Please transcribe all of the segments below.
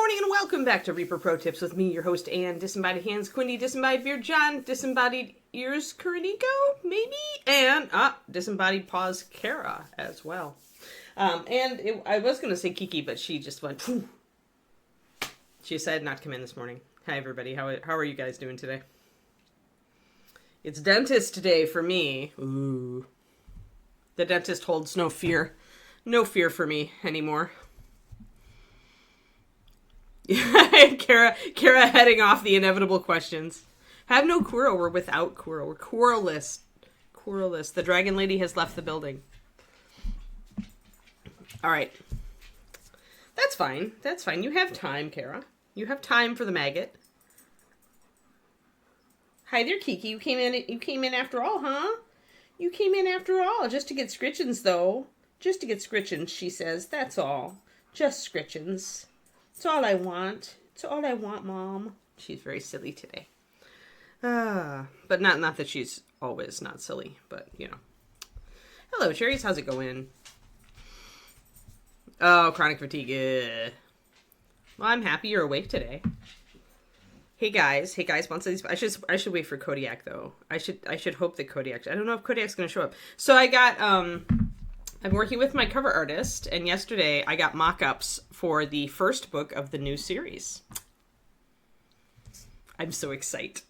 morning and welcome back to Reaper Pro Tips with me, your host, Ann. Disembodied hands, Quindy. Disembodied beard, John. Disembodied ears, Kurinico, maybe? And, disembodied paws, Kara, as well. I was going to say Kiki, but she just went, phew. She decided not to come in this morning. Hi, everybody. How are you guys doing today? It's dentist day for me. Ooh. The dentist holds no fear. No fear for me anymore. Kara heading off the inevitable questions. Have no Kuro. We're without Kuro. We're Kuro-less. Kuro-less. The dragon lady has left the building. Alright. That's fine. That's fine. You have time, Kara. You have time for the maggot. Hi there, Kiki. You came in after all, huh? You came in after all. Just to get scritchins, though. Just to get scritchins, she says. That's all. Just scritchins. It's all I want. It's all I want, Mom. She's very silly today. But not that she's always not silly, but, you know. Hello, Cherries. How's it going? Oh, chronic fatigue. Well, I'm happy you're awake today. Hey guys, once these, I should wait for Kodiak though. I should hope that Kodiak. I don't know if Kodiak's gonna show up. So I got I'm working with my cover artist, and yesterday I got mock-ups for the first book of the new series. I'm so excited.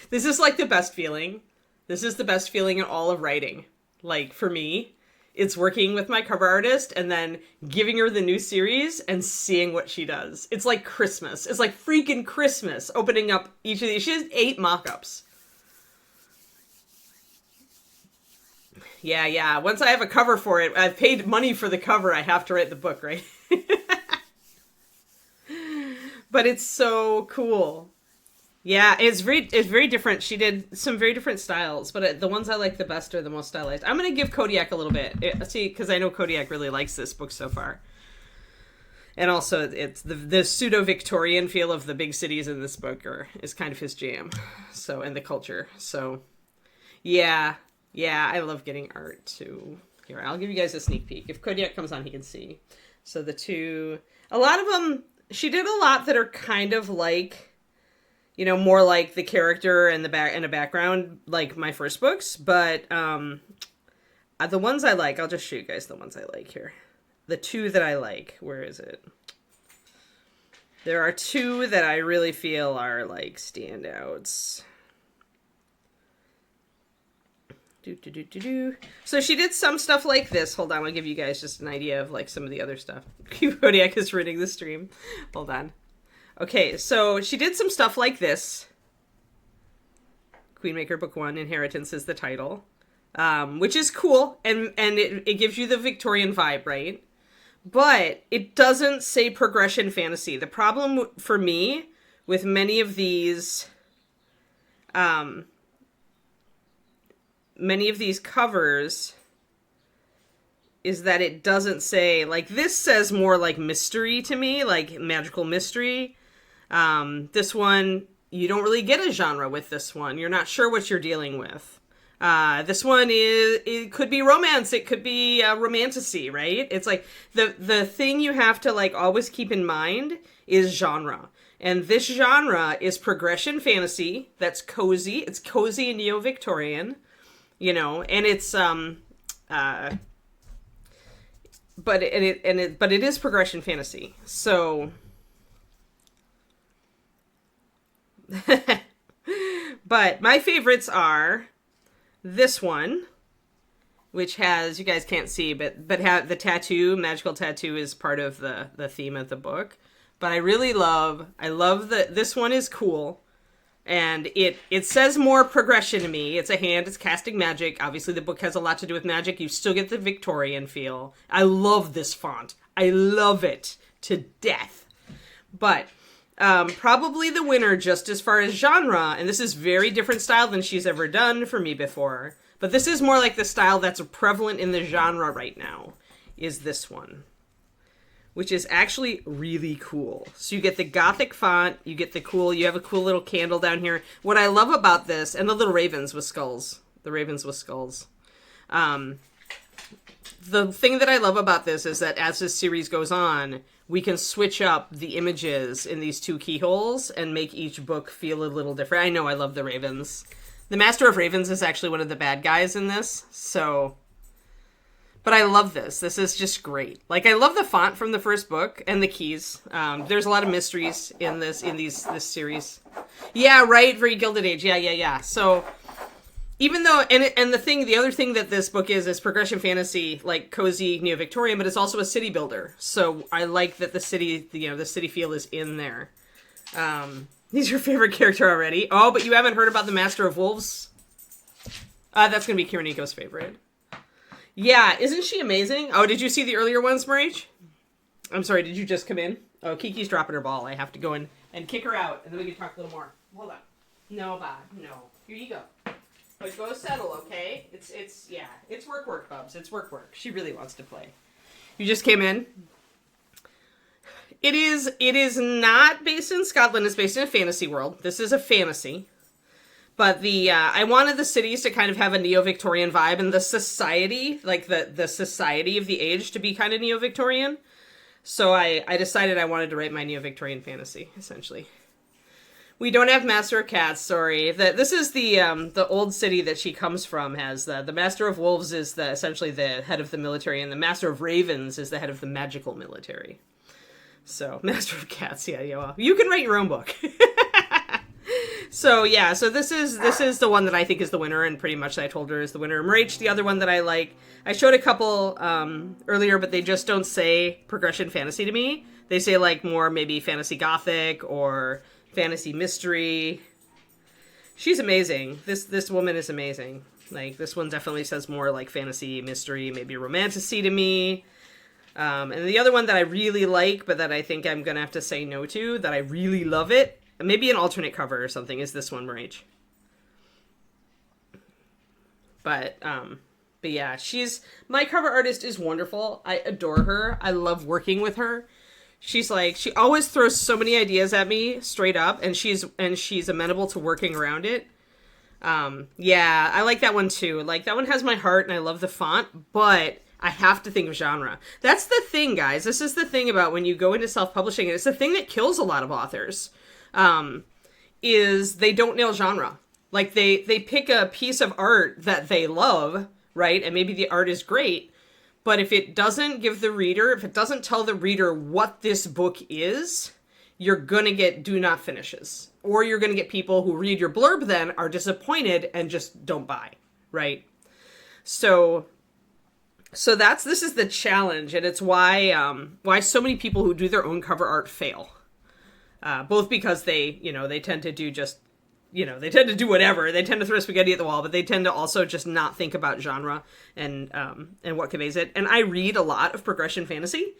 This is like the best feeling. This is the best feeling in all of writing. Like, for me, it's working with my cover artist and then giving her the new series and seeing what she does. It's like Christmas. It's like freaking Christmas opening up each of these. She has 8 mock-ups. Yeah. Once I have a cover for it, I've paid money for the cover, I have to write the book, right? But it's so cool. Yeah, it's very different. She did some very different styles, but the ones I like the best are the most stylized. I'm going to give Kodiak a little bit. See, because I know Kodiak really likes this book so far. And also, it's the pseudo-Victorian feel of the big cities in this book is kind of his jam. So, and the culture. So, yeah, I love getting art too. Here, I'll give you guys a sneak peek. If Kodiak comes on, he can see. So a lot of them, she did a lot that are kind of like, you know, more like the character and a background, like my first books. But the ones I like, I'll just show you guys the ones I like here. The 2 that I like. Where is it? There are 2 that I really feel are like standouts. So she did some stuff like this. Hold on, I'll give you guys just an idea of like some of the other stuff. Kodiak is running the stream. Hold on. Okay, so she did some stuff like this. Queenmaker Book 1, Inheritance is the title. Which is cool, and it gives you the Victorian vibe, right? But it doesn't say progression fantasy. The problem for me with many of these covers is that it doesn't say, like, this says more like mystery to me, like magical mystery. This one, you don't really get a genre with this one. You're not sure what you're dealing with. This one it could be romance. It could be romantasy, right? It's like the thing you have to like always keep in mind is genre. And this genre is progression fantasy. That's cozy. It's cozy and neo-Victorian, you know, and it's, but it is progression fantasy. So, but my favorites are this one, which has, you guys can't see, but the tattoo, magical tattoo is part of the theme of the book. But I love this one is cool. And it says more progression to me. It's a hand, it's casting magic. Obviously the book has a lot to do with magic. You still get the Victorian feel. I love this font. I love it to death. But probably the winner just as far as genre, and this is very different style than she's ever done for me before, but this is more like the style that's prevalent in the genre right now, is this one, which is actually really cool. So you get the gothic font, you have a cool little candle down here. What I love about this, and the little ravens with skulls. The thing that I love about this is that as this series goes on, we can switch up the images in these two keyholes and make each book feel a little different. I know I love the Ravens. The Master of Ravens is actually one of the bad guys in this, so... But I love this. This is just great. Like, I love the font from the first book and the keys. There's a lot of mysteries in this series. Yeah, right. Very Gilded Age. Yeah. So, even though the other thing that this book is progression fantasy, like cozy neo-Victorian, but it's also a city builder. So I like that the city feel is in there. He's your favorite character already. Oh, but you haven't heard about the Master of Wolves? That's gonna be Kiriniko's favorite. Yeah, isn't she amazing? Oh, did you see the earlier ones, Marich? I'm sorry, did you just come in? Oh, Kiki's dropping her ball. I have to go in and kick her out, and then we can talk a little more. Hold on. No, Bob, no. Here you go. But go settle, okay? It's work, Bubs. It's work. She really wants to play. You just came in? It is not based in Scotland. It's based in a fantasy world. This is a fantasy. But I wanted the cities to kind of have a neo-Victorian vibe, and the society, like the society of the age, to be kind of neo-Victorian. So I decided I wanted to write my neo-Victorian fantasy, essentially. We don't have Master of Cats, sorry. This is the old city that she comes from. Has the Master of Wolves is essentially the head of the military, and the Master of Ravens is the head of the magical military. So Master of Cats, yeah. Well, you can write your own book. So this is the one that I think is the winner, and pretty much I told her is the winner. Marich, the other one that I like, I showed a couple earlier, but they just don't say progression fantasy to me. They say like more maybe fantasy gothic or fantasy mystery. She's amazing. This woman is amazing. Like, this one definitely says more like fantasy mystery, maybe romantasy to me. And the other one that I really like, but that I think I'm gonna have to say no to, that I really love it, maybe an alternate cover or something, is this one, Marich. But yeah, my cover artist is wonderful. I adore her. I love working with her. She's like, she always throws so many ideas at me straight up, and she's amenable to working around it. Yeah, I like that one too. Like, that one has my heart, and I love the font, but I have to think of genre. That's the thing, guys. This is the thing about when you go into self-publishing, and it's the thing that kills a lot of authors. Is they don't nail genre. Like, they pick a piece of art that they love, right? And maybe the art is great, but if it doesn't if it doesn't tell the reader what this book is, you're gonna get do not finishes. Or you're gonna get people who read your blurb then are disappointed and just don't buy, right? So this is the challenge, and it's why so many people who do their own cover art fail. Both because they tend to do they tend to do whatever. They tend to throw spaghetti at the wall, but they tend to also just not think about genre and what conveys it. And I read a lot of progression fantasy,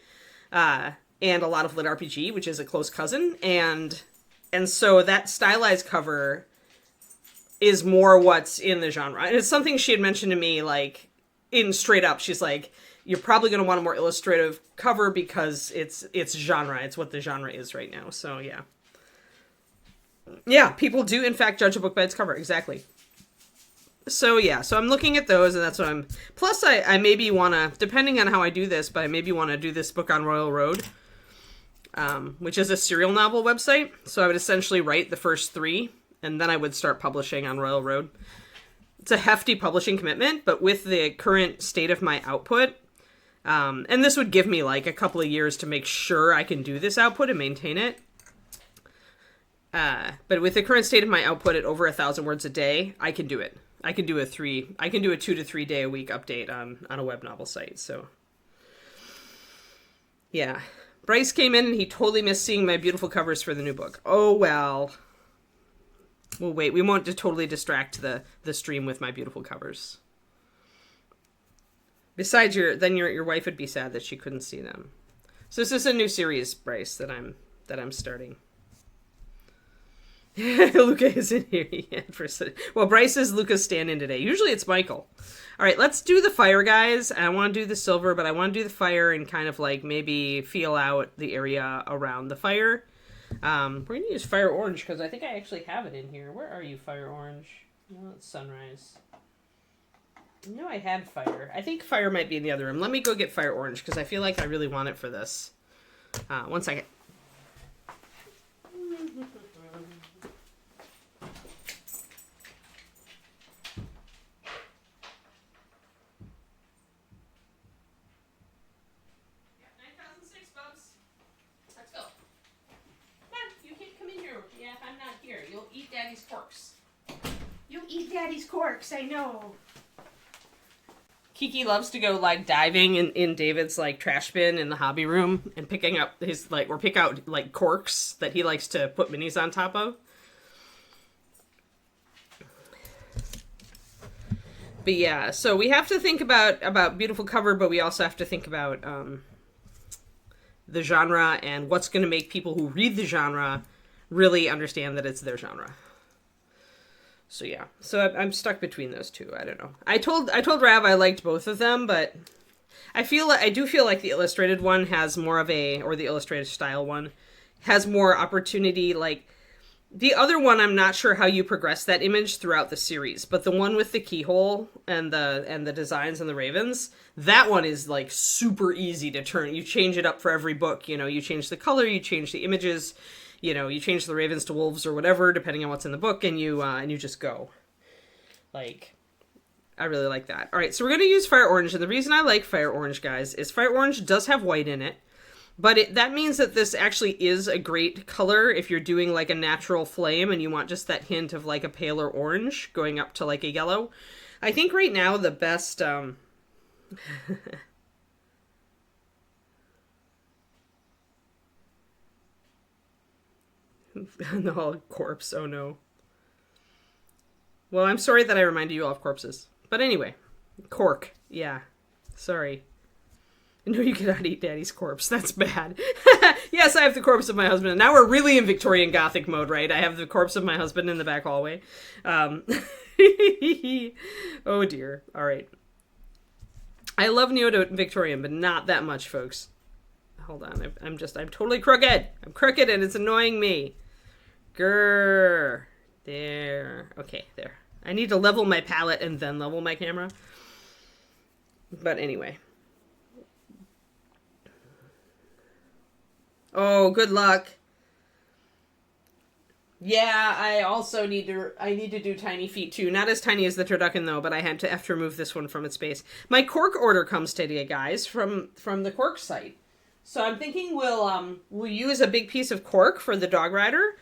and a lot of lit RPG, which is a close cousin. And so that stylized cover is more what's in the genre. And it's something she had mentioned to me, like, in straight up. She's like, you're probably going to want a more illustrative cover because it's genre. It's what the genre is right now. So, yeah. Yeah, people do, in fact, judge a book by its cover. Exactly. So, yeah. So, I'm looking at those, and that's what I'm... Plus, I maybe want to, depending on how I do this, but I maybe want to do this book on Royal Road, which is a serial novel website. So, I would essentially write the first 3, and then I would start publishing on Royal Road. It's a hefty publishing commitment, but with the current state of my output... and this would give me like a couple of years to make sure I can do this output and maintain it. But with the current state of my output at over 1,000 words a day, I can do it. I can do a 2 to 3 day a week update on a web novel site. So yeah, Bryce came in and he totally missed seeing my beautiful covers for the new book. Oh, well, we'll wait. We won't totally distract the stream with my beautiful covers. Besides, your wife would be sad that she couldn't see them. So this is a new series, Bryce, that I'm starting. Luca isn't here yet. Well, Bryce is Luca's stand-in today. Usually it's Michael. All right, let's do the fire, guys. I want to do the silver, but I want to do the fire and kind of like maybe feel out the area around the fire. We're going to use fire orange because I think I actually have it in here. Where are you, fire orange? No, it's sunrise. No, I had fire. I think fire might be in the other room. Let me go get fire orange because I feel like I really want it for this. One second. You'll eat Daddy's corks. You'll eat Daddy's corks, I know. Kiki loves to go like diving in David's like trash bin in the hobby room and picking up his like, or pick out like corks that he likes to put minis on top of. But yeah, so we have to think about beautiful cover, but we also have to think about the genre and what's going to make people who read the genre really understand that it's their genre. So yeah, so I'm stuck between those two. I don't know. I told Rav I liked both of them, but I do feel like the illustrated one has more of a, or the illustrated style one has more opportunity. Like the other one, I'm not sure how you progress that image throughout the series, but the one with the keyhole and the designs and the ravens, that one is like super easy to turn. You change it up for every book. You know, you change the color, you change the images. You know, you change the ravens to wolves or whatever, depending on what's in the book, and you just go. Like, I really like that. All right, so we're going to use Fire Orange, and the reason I like Fire Orange, guys, is Fire Orange does have white in it, but that means that this actually is a great color if you're doing, like, a natural flame, and you want just that hint of, like, a paler orange going up to, like, a yellow. I think right now the best, the corpse, oh no. Well, I'm sorry that I reminded you all of corpses. But anyway, cork, yeah. Sorry. No, you cannot eat Daddy's corpse. That's bad. Yes, I have the corpse of my husband. And now we're really in Victorian Gothic mode, right? I have the corpse of my husband in the back hallway. Oh dear. All right. I love Neo-Victorian, but not that much, folks. Hold on. I'm totally crooked. I'm crooked and it's annoying me. Grrr. There. Okay, there. I need to level my palette and then level my camera. But anyway. Oh, good luck. Yeah, I also need to do tiny feet too. Not as tiny as the turducken though, but I have to remove this one from its base. My cork order comes today, guys, from the cork site. So I'm thinking we'll use a big piece of cork for the dog rider.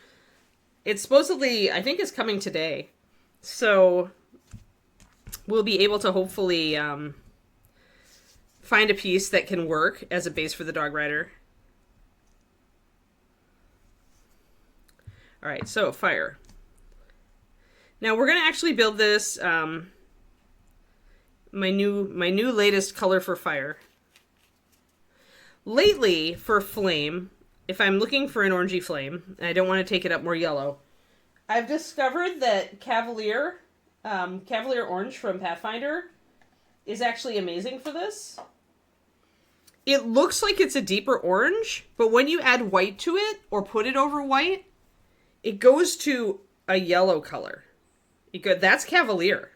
It's supposedly, I think it's coming today. So we'll be able to hopefully find a piece that can work as a base for the dog rider. All right, so fire. Now we're going to actually build this, my new latest color for fire. Lately, for flame, if I'm looking for an orangey flame, and I don't want to take it up more yellow, I've discovered that Cavalier Orange from Pathfinder is actually amazing for this. It looks like it's a deeper orange, but when you add white to it, or put it over white, it goes to a yellow color. That's Cavalier.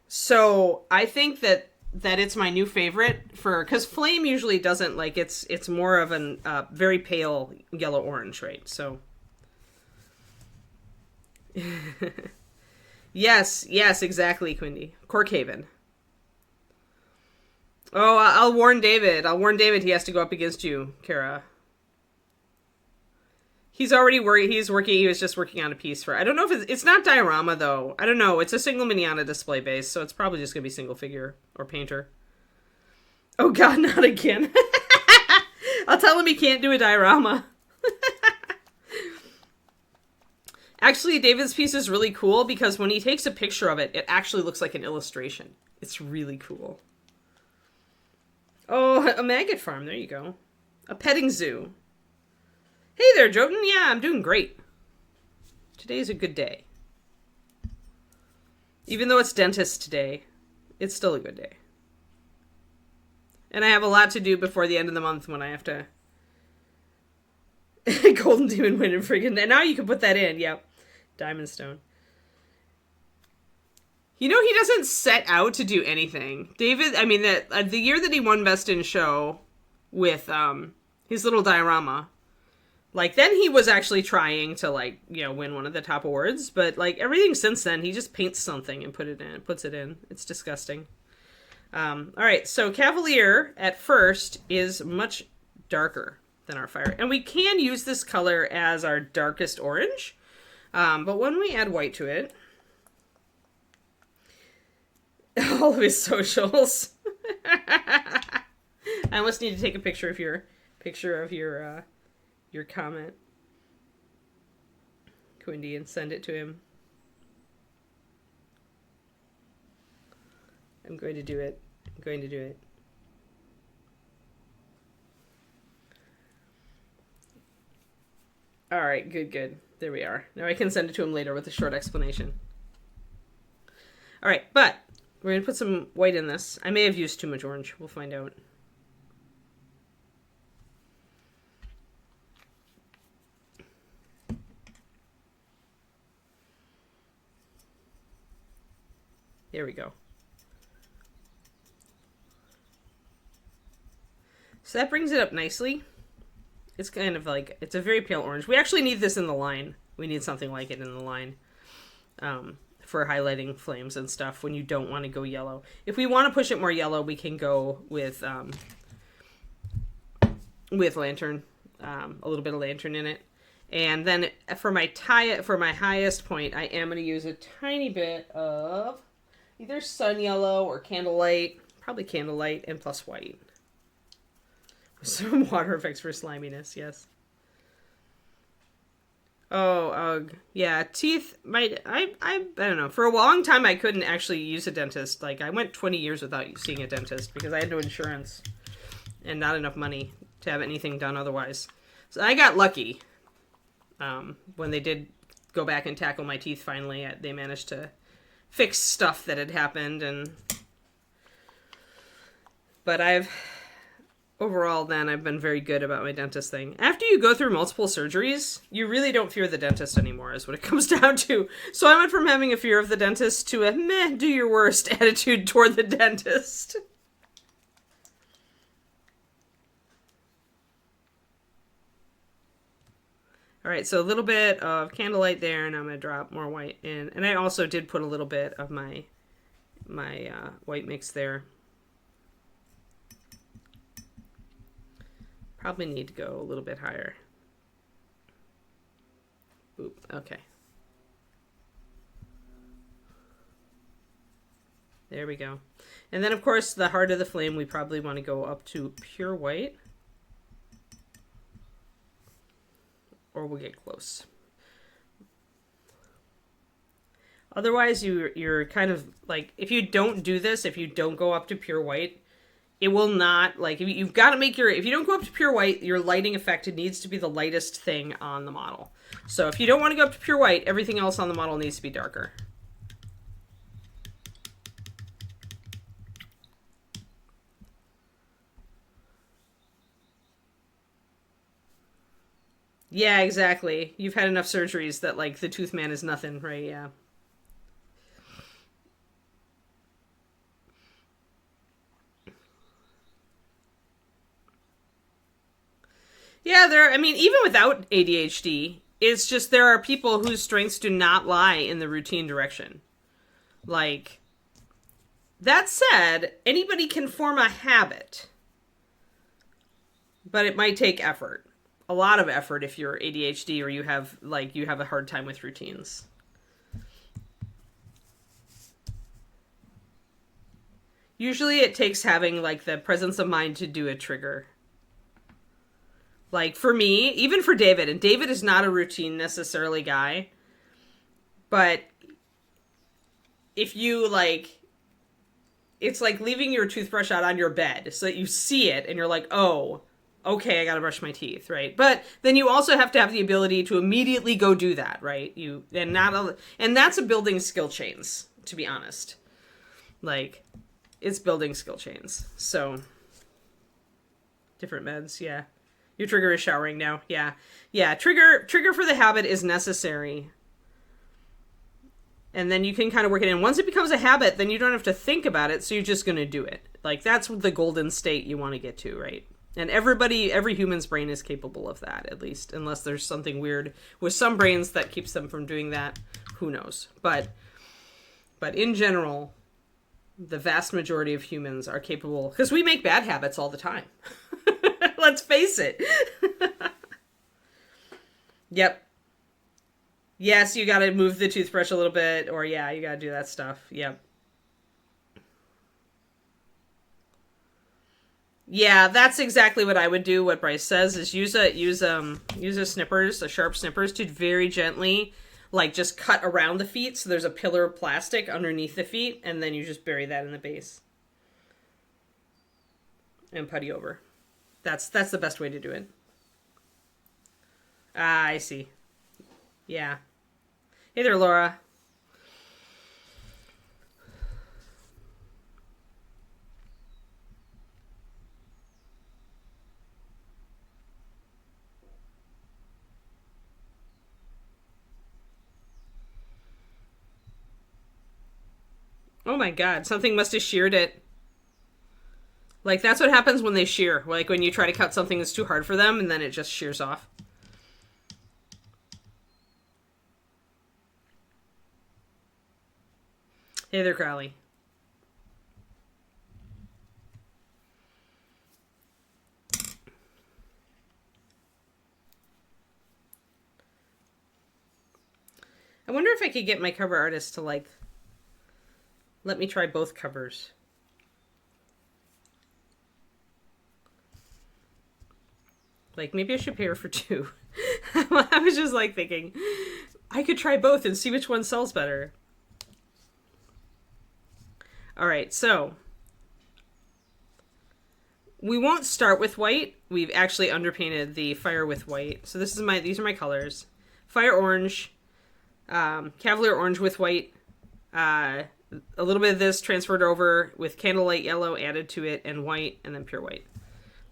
So I think that it's my new favorite because flame usually doesn't, like, it's more of an very pale yellow orange, right? So yes, exactly, Quindy. Corkhaven. Oh, I'll warn David. He has to go up against you, Kara. He's already worried. He was just working on a piece for, I don't know if it's not diorama though. I don't know. It's a single mini on a display base, so it's probably just going to be single figure or painter. Oh god, not again. I'll tell him he can't do a diorama. Actually, David's piece is really cool because when he takes a picture of it, it actually looks like an illustration. It's really cool. Oh, a maggot farm. There you go. A petting zoo. Hey there, Jotun. Yeah, I'm doing great. Today's a good day. Even though it's dentist today, it's still a good day. And I have a lot to do before the end of the month when I have to... Golden Demon Wind and friggin'... And now you can put that in, yep. Diamond Stone. You know, he doesn't set out to do anything. David, I mean, the year that he won Best in Show with his little diorama. Like, then he was actually trying to, like, you know, win one of the top awards, but, like, everything since then, he just paints something and puts it in. It's disgusting. All right, so Cavalier, at first, is much darker than our fire. And we can use this color as our darkest orange, but when we add white to it, all of his socials. I almost need to take a picture of your comment, Quindy, and send it to him. I'm going to do it. I'm going to do it. All right, good. There we are. Now I can send it to him later with a short explanation. All right, but we're going to put some white in this. I may have used too much orange. We'll find out. There we go. So that brings it up nicely. It's kind of like, it's a very pale orange. We actually need this in the line. We need something like it in the line for highlighting flames and stuff when you don't want to go yellow. If we want to push it more yellow, we can go with lantern, a little bit of lantern in it. And then for my highest point, I am going to use a tiny bit of either sun yellow or candlelight, probably candlelight, and plus white. Some water effects for sliminess, yes. Oh, ugh. Yeah, teeth, I don't know. For a long time, I couldn't actually use a dentist. Like, I went 20 years without seeing a dentist because I had no insurance and not enough money to have anything done otherwise. So I got lucky. When they did go back and tackle my teeth finally, they managed to fix stuff that had happened. But overall, then, I've been very good about my dentist thing. After you go through multiple surgeries, you really don't fear the dentist anymore, is what it comes down to. So I went from having a fear of the dentist to a meh, do your worst attitude toward the dentist. All right, so a little bit of candlelight there, and I'm going to drop more white in. And I also did put a little bit of my white mix there. Probably need to go a little bit higher. Oop, okay. There we go. And then, of course, the heart of the flame, we probably want to go up to pure white. Or we'll get close. Otherwise, you're kind of like, if you don't do this, if you don't go up to pure white, it will not, like, you've got to make if you don't go up to pure white, your lighting effect, it needs to be the lightest thing on the model. So if you don't want to go up to pure white, everything else on the model needs to be darker. Yeah, exactly. You've had enough surgeries that, like, the tooth man is nothing, right? Yeah. Yeah, I mean, even without ADHD, it's just there are people whose strengths do not lie in the routine direction. Like, that said, anybody can form a habit, but it might take effort. A lot of effort if you're ADHD or you have a hard time with routines. Usually it takes having, like, the presence of mind to do a trigger. Like, for me, even for David, and David is not a routine necessarily guy, but if you, like, it's like leaving your toothbrush out on your bed so that you see it and you're like, oh, okay, I gotta brush my teeth, right? But then you also have to have the ability to immediately go do that, right? And that's a building skill chains, to be honest. Like, it's building skill chains. So, different meds, yeah. Your trigger is showering now. Yeah. Yeah, trigger for the habit is necessary. And then you can kind of work it in. Once it becomes a habit, then you don't have to think about it, so you're just going to do it. Like, that's the golden state you want to get to, right? And every human's brain is capable of that, at least, unless there's something weird with some brains that keeps them from doing that. Who knows? But in general, the vast majority of humans are capable, because we make bad habits all the time. Let's face it. Yep. Yes, you gotta move the toothbrush a little bit, or yeah, you gotta do that stuff. Yep. Yeah, that's exactly what I would do. What Bryce says is use a snippers, a sharp snippers, to very gently, like, just cut around the feet, so there's a pillar of plastic underneath the feet, and then you just bury that in the base and putty over. That's the best way to do it. Ah, I see. Yeah. Hey there, Laura. Oh my god, something must have sheared it. Like, that's what happens when they shear. Like, when you try to cut something that's too hard for them, and then it just shears off. Hey there, Crowley. I wonder if I could get my cover artist to, like, let me try both covers. Like, maybe I should pay her for two. I was just, like, thinking, I could try both and see which one sells better. Alright, so we won't start with white. We've actually underpainted the fire with white. So these are my colors. Fire orange, Cavalier orange with white, a little bit of this transferred over with candlelight yellow added to it, and white, and then pure white.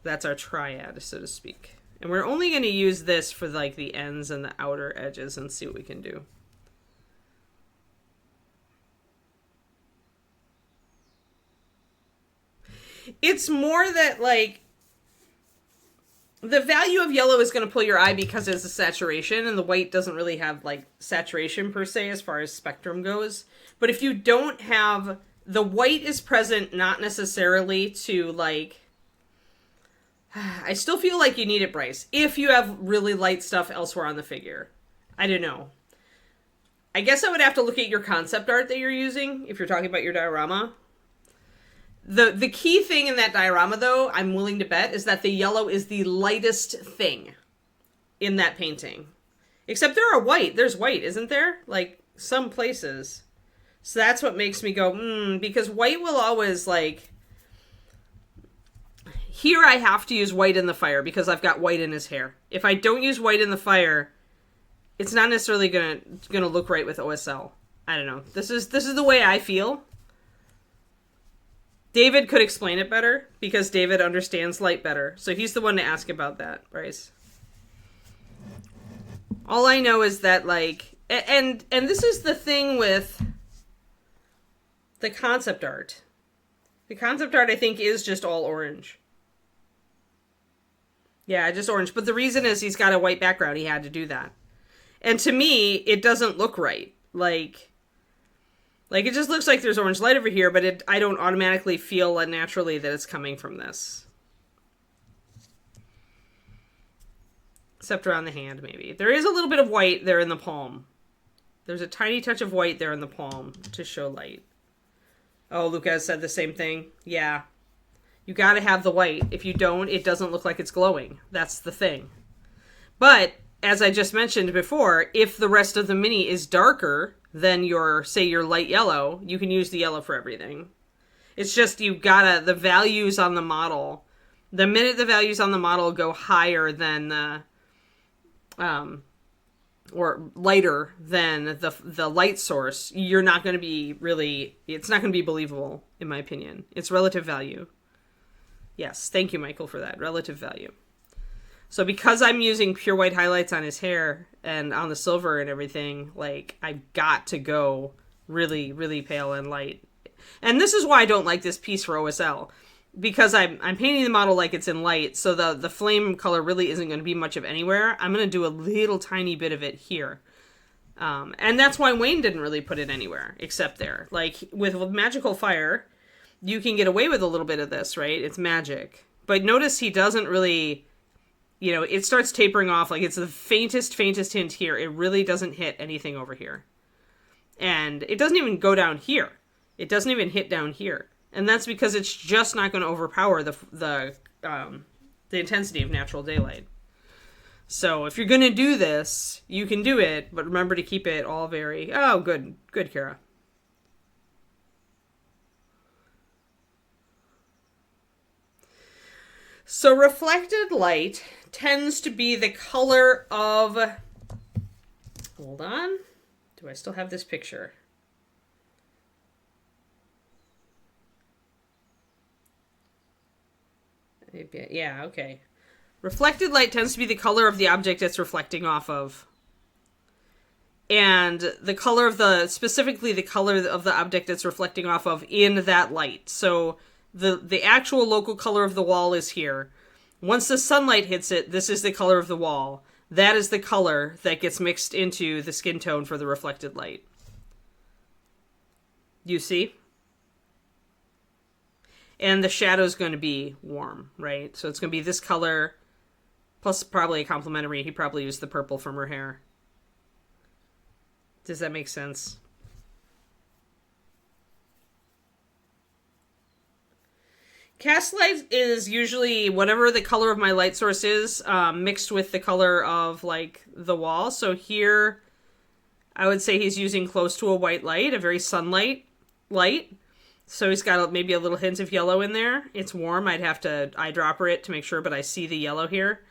That's our triad, so to speak. And we're only going to use this for, like, the ends and the outer edges and see what we can do. It's more that, like, the value of yellow is going to pull your eye because it's a saturation, and the white doesn't really have, like, saturation per se as far as spectrum goes. But if you don't have... The white is present not necessarily to, like... I still feel like you need it, Bryce, if you have really light stuff elsewhere on the figure. I don't know. I guess I would have to look at your concept art that you're using, if you're talking about your diorama. The key thing in that diorama, though, I'm willing to bet, is that the yellow is the lightest thing in that painting. Except there's white, isn't there? Like, some places. So that's what makes me go, because white will always, like... Here I have to use white in the fire because I've got white in his hair. If I don't use white in the fire, it's not necessarily gonna look right with OSL. I don't know. This is the way I feel. David could explain it better because David understands light better. So he's the one to ask about that, Bryce. All I know is that, like, and this is the thing with the concept art. The concept art, I think, is just all orange. Yeah, just orange. But the reason is he's got a white background. He had to do that. And to me, it doesn't look right. Like it just looks like there's orange light over here, but I don't automatically feel naturally that it's coming from this. Except around the hand, maybe. There is a little bit of white there in the palm. There's a tiny touch of white there in the palm to show light. Oh, Lucas said the same thing. Yeah. You gotta have the white. If you don't, it doesn't look like it's glowing. That's the thing. But, as I just mentioned before, if the rest of the mini is darker than your light yellow, you can use the yellow for everything. It's just the values on the model, the minute the values on the model go higher than the, or lighter than the light source, you're not going to be it's not going to be believable, in my opinion. It's relative value. Yes, thank you, Michael, for that. Relative value. So because I'm using pure white highlights on his hair and on the silver and everything, like, I got to go really, really pale and light. And this is why I don't like this piece for OSL. because I'm painting the model like it's in light, so the flame color really isn't going to be much of anywhere. I'm going to do a little tiny bit of it here. And that's why Wayne didn't really put it anywhere except there. Like with magical fire, you can get away with a little bit of this, right? It's magic. But notice he doesn't really, you know, it starts tapering off. Like it's the faintest hint here. It really doesn't hit anything over here. And it doesn't even go down here. It doesn't even hit down here. And that's because it's just not going to overpower the intensity of natural daylight. So if you're going to do this, you can do it, but remember to keep it all very... Oh, good, Kara. So reflected light tends to be the color of... Hold on. Do I still have this picture? Yeah, okay. Reflected light tends to be the color of the object it's reflecting off of. And the color of specifically the color of the object it's reflecting off of in that light. So the actual local color of the wall is here. Once the sunlight hits it, this is the color of the wall. That is the color that gets mixed into the skin tone for the reflected light. You see? And the shadow's going to be warm, right? So it's going to be this color, plus probably a complementary. He probably used the purple from her hair. Does that make sense? Cast light is usually whatever the color of my light source is, mixed with the color of, like, the wall. So here, I would say he's using close to a white light, a very sunlight light. So he's got maybe a little hint of yellow in there. It's warm. I'd have to eyedropper it to make sure, but I see the yellow here.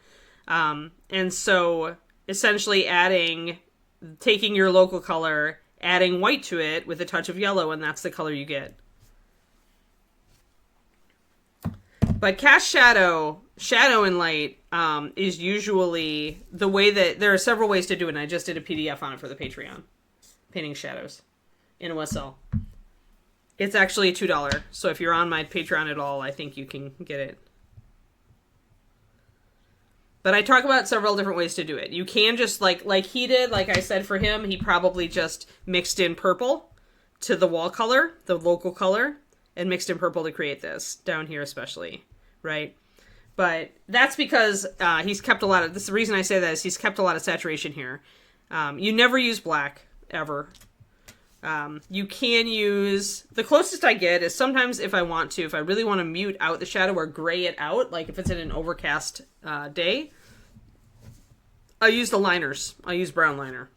And so essentially taking your local color, adding white to it with a touch of yellow, and that's the color you get. But cast shadow and light is usually the way that... There are several ways to do it, and I just did a PDF on it for the Patreon. Painting shadows in OSL. It's actually $2, so if you're on my Patreon at all, I think you can get it. But I talk about several different ways to do it. You can just, like he did, like I said for him, he probably just mixed in purple to the wall color, the local color, and mixed in purple to create this, down here especially, right? But that's because he's kept a lot of... The reason I say that is he's kept a lot of saturation here. You never use black, ever. You can use... The closest I get is sometimes if I really want to mute out the shadow or gray it out, like if it's in an overcast day, I'll use the liners. I'll use brown liner.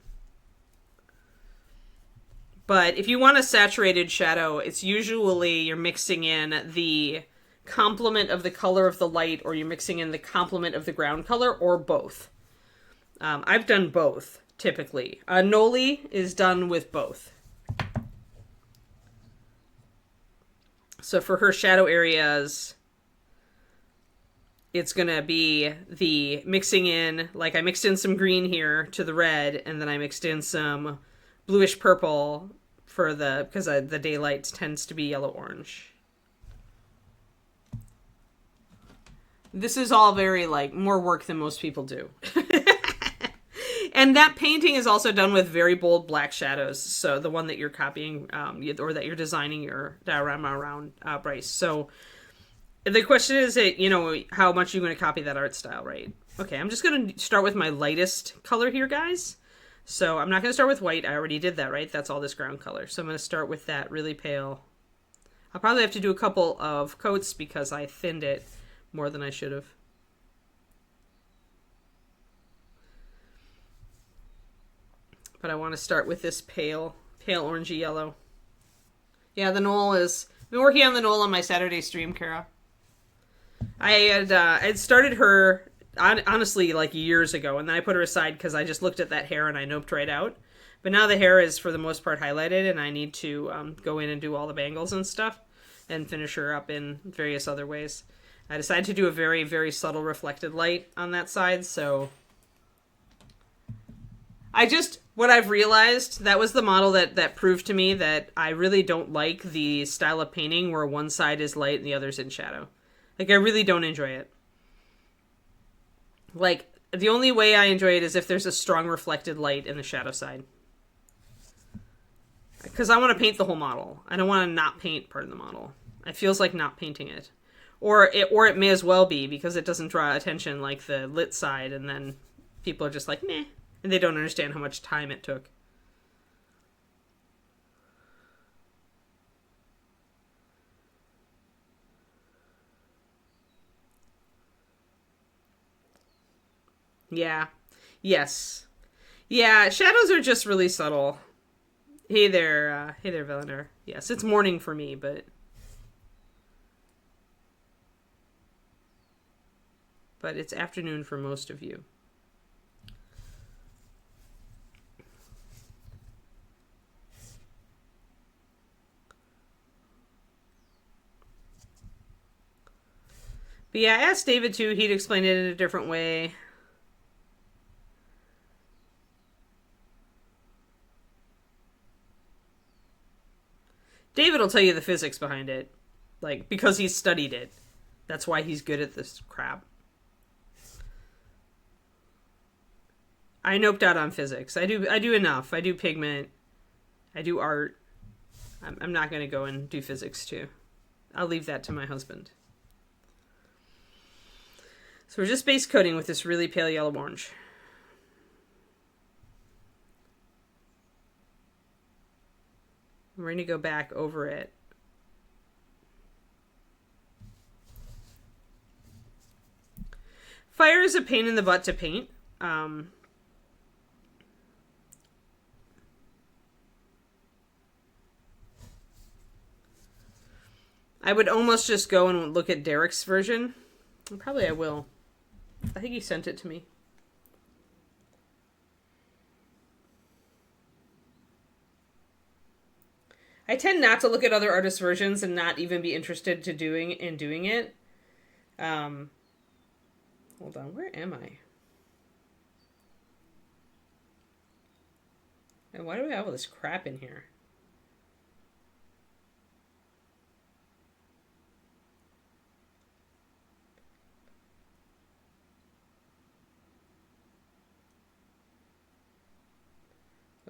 But if you want a saturated shadow, it's usually you're mixing in the complement of the color of the light, or you're mixing in the complement of the ground color, or both. I've done both, typically. Noli is done with both. So for her shadow areas, it's going to be the mixing in, like I mixed in some green here to the red, and then I mixed in some bluish purple for because the daylight tends to be yellow-orange. This is all very, like, more work than most people do. And that painting is also done with very bold black shadows. So the one that you're copying, or that you're designing your diorama around, Bryce. So the question is, how much are you going to copy that art style, right? Okay, I'm just going to start with my lightest color here, guys. So I'm not going to start with white. I already did that, right? That's all this ground color. So I'm going to start with that really pale. I'll probably have to do a couple of coats because I thinned it more than I should have. But I want to start with this pale orangey yellow. Yeah, the knoll is... I've been working on the knoll on my Saturday stream, Kara. I'd started her, honestly, like years ago, and then I put her aside because I just looked at that hair and I noped right out. But now the hair is, for the most part, highlighted, and I need to go in and do all the bangles and stuff and finish her up in various other ways. I decided to do a very, very subtle reflected light on that side, so... What I've realized, that was the model that proved to me that I really don't like the style of painting where one side is light and the other's in shadow. Like, I really don't enjoy it. Like, the only way I enjoy it is if there's a strong reflected light in the shadow side. Because I want to paint the whole model. I don't want to not paint part of the model. It feels like not painting it. Or it may as well be, because it doesn't draw attention like the lit side, and then people are just like, meh. And they don't understand how much time it took. Yeah. Yes. Yeah, shadows are just really subtle. Hey there, Velenar. Yes, it's morning for me, but it's afternoon for most of you. But yeah, I asked David too. He'd explain it in a different way. David will tell you the physics behind it. Like, because he's studied it. That's why he's good at this crap. I noped out on physics. I do enough. I do pigment. I do art. I'm not going to go and do physics too. I'll leave that to my husband. So we're just base coating with this really pale yellow orange. We're going to go back over it. Fire is a pain in the butt to paint. I would almost just go and look at Derek's version. Probably I will. I think he sent it to me. I tend not to look at other artists' versions and not even be interested in doing it. Hold on, where am I? And why do I have all this crap in here?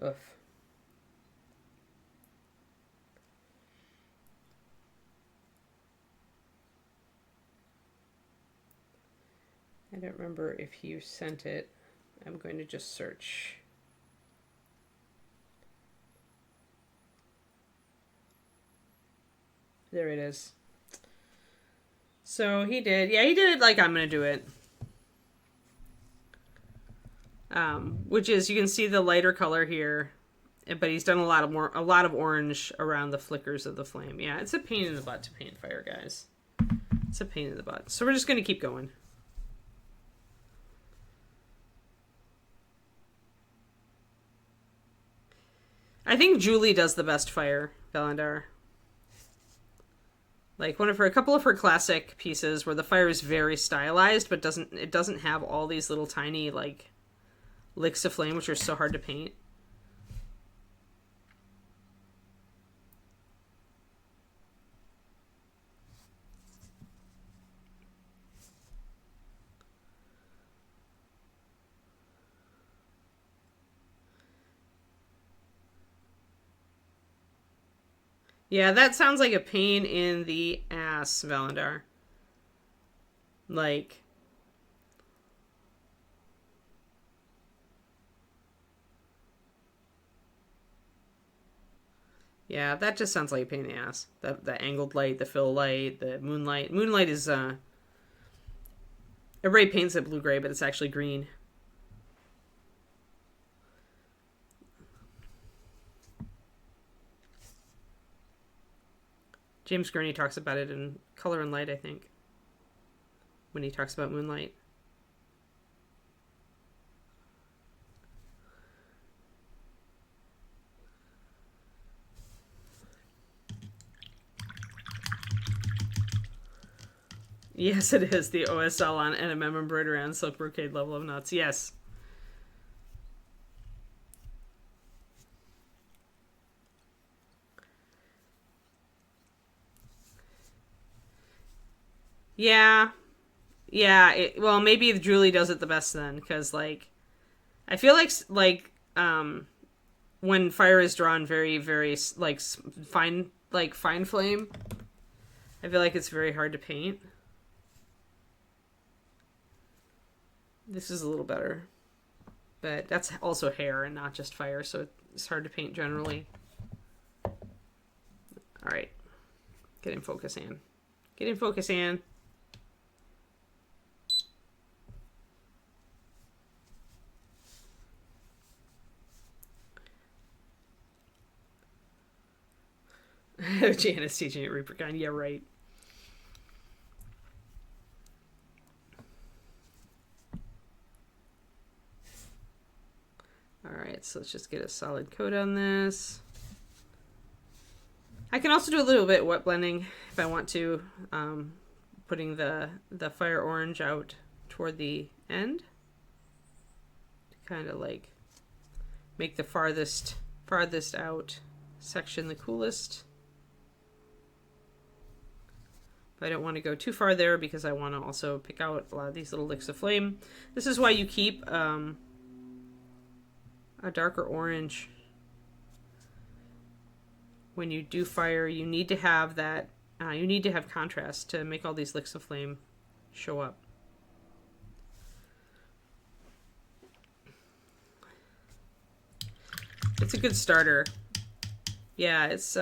Ugh. I don't remember if you sent it. I'm going to just search. There it is. So he did. Yeah, he did it like I'm going to do it. Which is, you can see the lighter color here, but he's done a lot of orange around the flickers of the flame. Yeah, it's a pain in the butt to paint fire, guys. It's a pain in the butt. So we're just going to keep going. I think Julie does the best fire, Valandar. Like a couple of her classic pieces where the fire is very stylized, but it doesn't have all these little tiny like licks of flame, which are so hard to paint. Yeah, that sounds like a pain in the ass, Valandar. Like, yeah, that just sounds like a pain in the ass. The angled light, the fill light, the moonlight. Moonlight is, everybody paints it blue-gray, but it's actually green. James Gurney talks about it in Color and Light, I think, when he talks about moonlight. Yes, it is the OSL on NMM embroidery on silk brocade level of nuts. Yes. Yeah. Yeah, well, maybe if Julie does it the best then, because like I feel when fire is drawn very, very like fine flame, I feel like it's very hard to paint. This is a little better, but that's also hair and not just fire, so it's hard to paint generally. All right, get in focus, Anne. Get in focus, Anne. Janice teaching at Reaper Con. Yeah, right. Alright, so let's just get a solid coat on this. I can also do a little bit wet blending if I want to, putting the fire orange out toward the end to kind of like make the farthest out section the coolest. But I don't want to go too far there because I want to also pick out a lot of these little licks of flame. This is why you keep a darker orange when you do fire. You need to have that. You need to have contrast to make all these licks of flame show up. It's a good starter. Yeah, it's.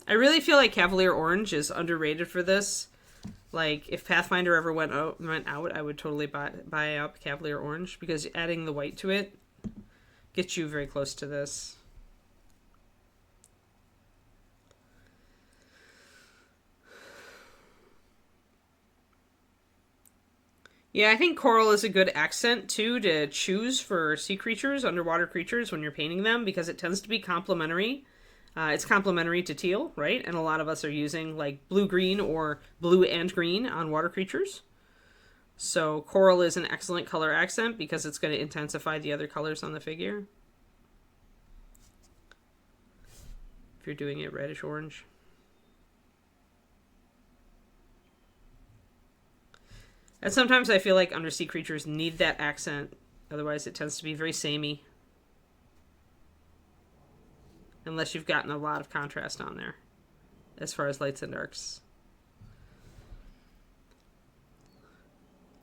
I really feel like Cavalier Orange is underrated for this. Like, if Pathfinder ever went out, I would totally buy up Cavalier Orange because adding the white to it gets you very close to this. Yeah, I think coral is a good accent, too, to choose for sea creatures, underwater creatures, when you're painting them, because it tends to be complementary. It's complementary to teal, right? And a lot of us are using, like, blue-green or blue and green on water creatures. So coral is an excellent color accent because it's going to intensify the other colors on the figure. If you're doing it reddish-orange. And sometimes I feel like undersea creatures need that accent. Otherwise, it tends to be very samey. Unless you've gotten a lot of contrast on there. As far as lights and darks.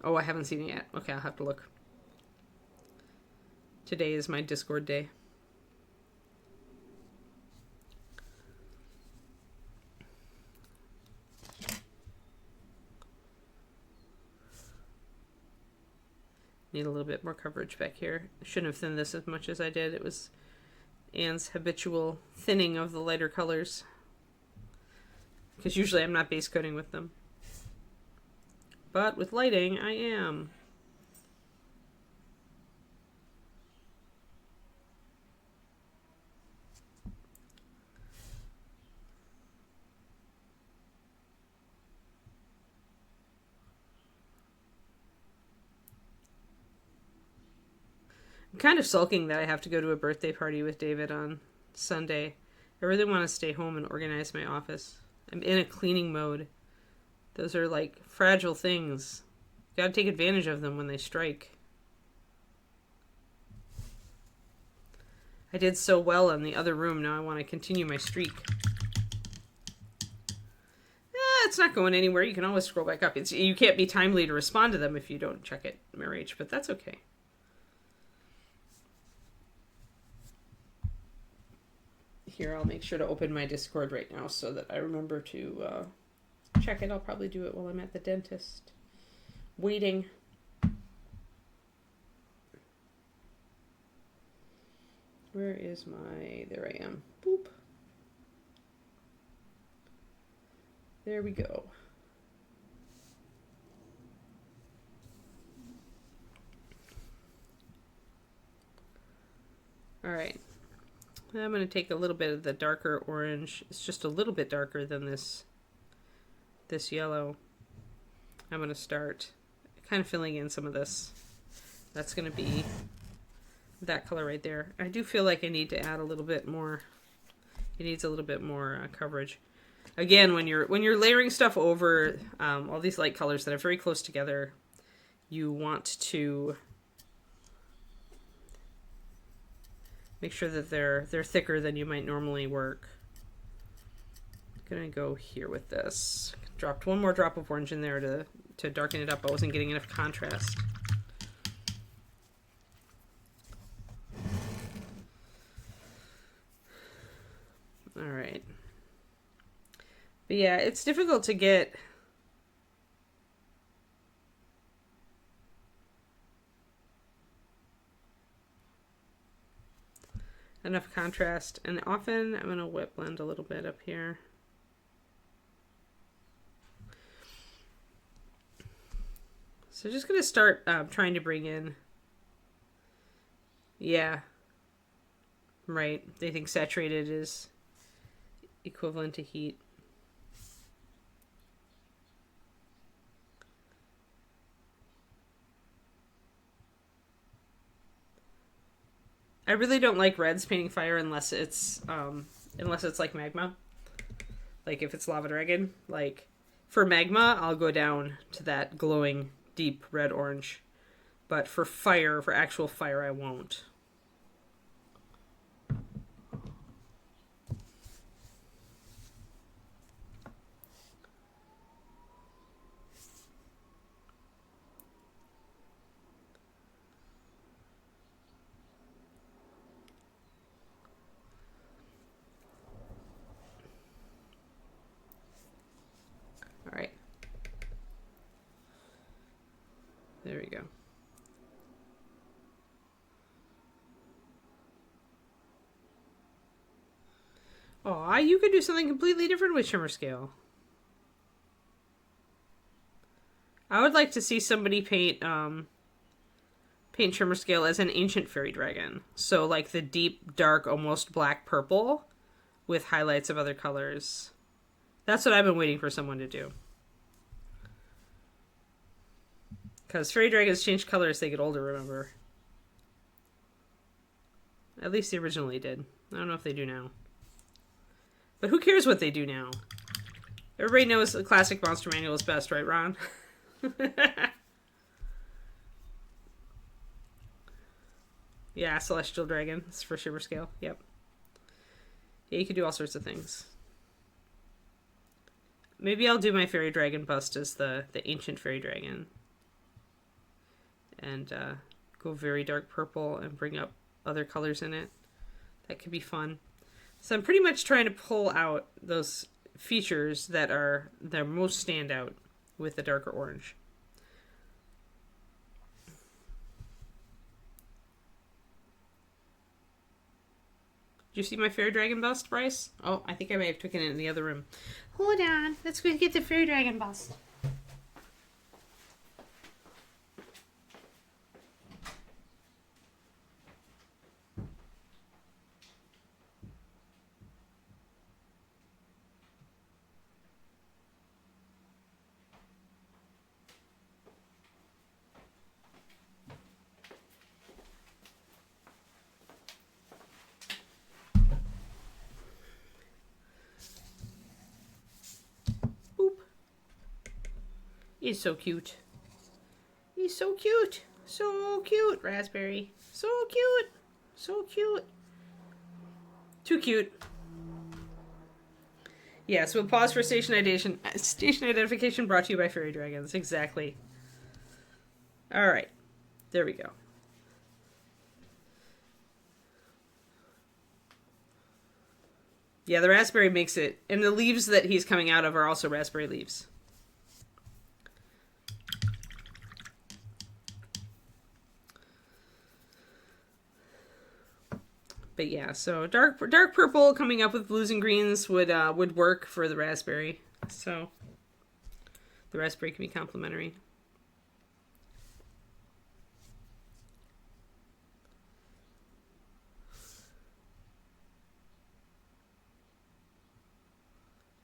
Oh, I haven't seen it yet. Okay, I'll have to look. Today is my Discord day. Need a little bit more coverage back here. I shouldn't have thinned this as much as I did. It was Anne's habitual thinning of the lighter colors. Because usually I'm not base coating with them. But with lighting, I am. I'm kind of sulking that I have to go to a birthday party with David on Sunday. I really want to stay home and organize my office. I'm in a cleaning mode. Those are like fragile things. You gotta take advantage of them when they strike. I did so well in the other room. Now I want to continue my streak. It's not going anywhere. You can always scroll back up. You can't be timely to respond to them if you don't check it, Marriage, but that's okay. Here, I'll make sure to open my Discord right now so that I remember to check it. I'll probably do it while I'm at the dentist. Waiting. Where is my... There I am. Boop. There we go. All right. I'm going to take a little bit of the darker orange. It's just a little bit darker than this yellow. I'm going to start kind of filling in some of this. That's going to be that color right there. I do feel like I need to add a little bit more. It needs a little bit more coverage. Again, when you're layering stuff over all these light colors that are very close together, you want to make sure that they're thicker than you might normally work. I'm gonna go here with this. Dropped one more drop of orange in there to darken it up. I wasn't getting enough contrast. All right. But yeah, it's difficult to get enough contrast, and often I'm going to wet blend a little bit up here. So just going to start trying to bring in, yeah, right, they think saturated is equivalent to heat. I really don't like reds painting fire unless it's like magma. Like if it's lava dragon, like for magma, I'll go down to that glowing deep red orange. But for fire, for actual fire, I won't. All right. There we go. Aw, you could do something completely different with shimmer scale. I would like to see somebody paint paint shimmer scale as an ancient fairy dragon. So like the deep, dark, almost black purple with highlights of other colors. That's what I've been waiting for someone to do. Because fairy dragons change color as they get older, remember? At least they originally did. I don't know if they do now. But who cares what they do now? Everybody knows the classic monster manual is best, right, Ron? Yeah, celestial dragon. It's for shimmer scale. Yep. Yeah, you could do all sorts of things. Maybe I'll do my fairy dragon bust as the ancient fairy dragon. And go very dark purple and bring up other colors in it. That could be fun. So I'm pretty much trying to pull out those features that are their most standout with the darker orange. Did you see my fairy dragon bust, Bryce? Oh, I think I may have taken it in the other room. Hold on. Let's go get the fairy dragon bust. He's so cute. He's so cute. So cute, Raspberry. So cute. So cute. Too cute. Yeah, so we'll pause for station identification brought to you by Fairy Dragons. Exactly. Alright. There we go. Yeah, the raspberry makes it. And the leaves that he's coming out of are also raspberry leaves. But yeah, so dark purple coming up with blues and greens would work for the raspberry. So the raspberry can be complementary.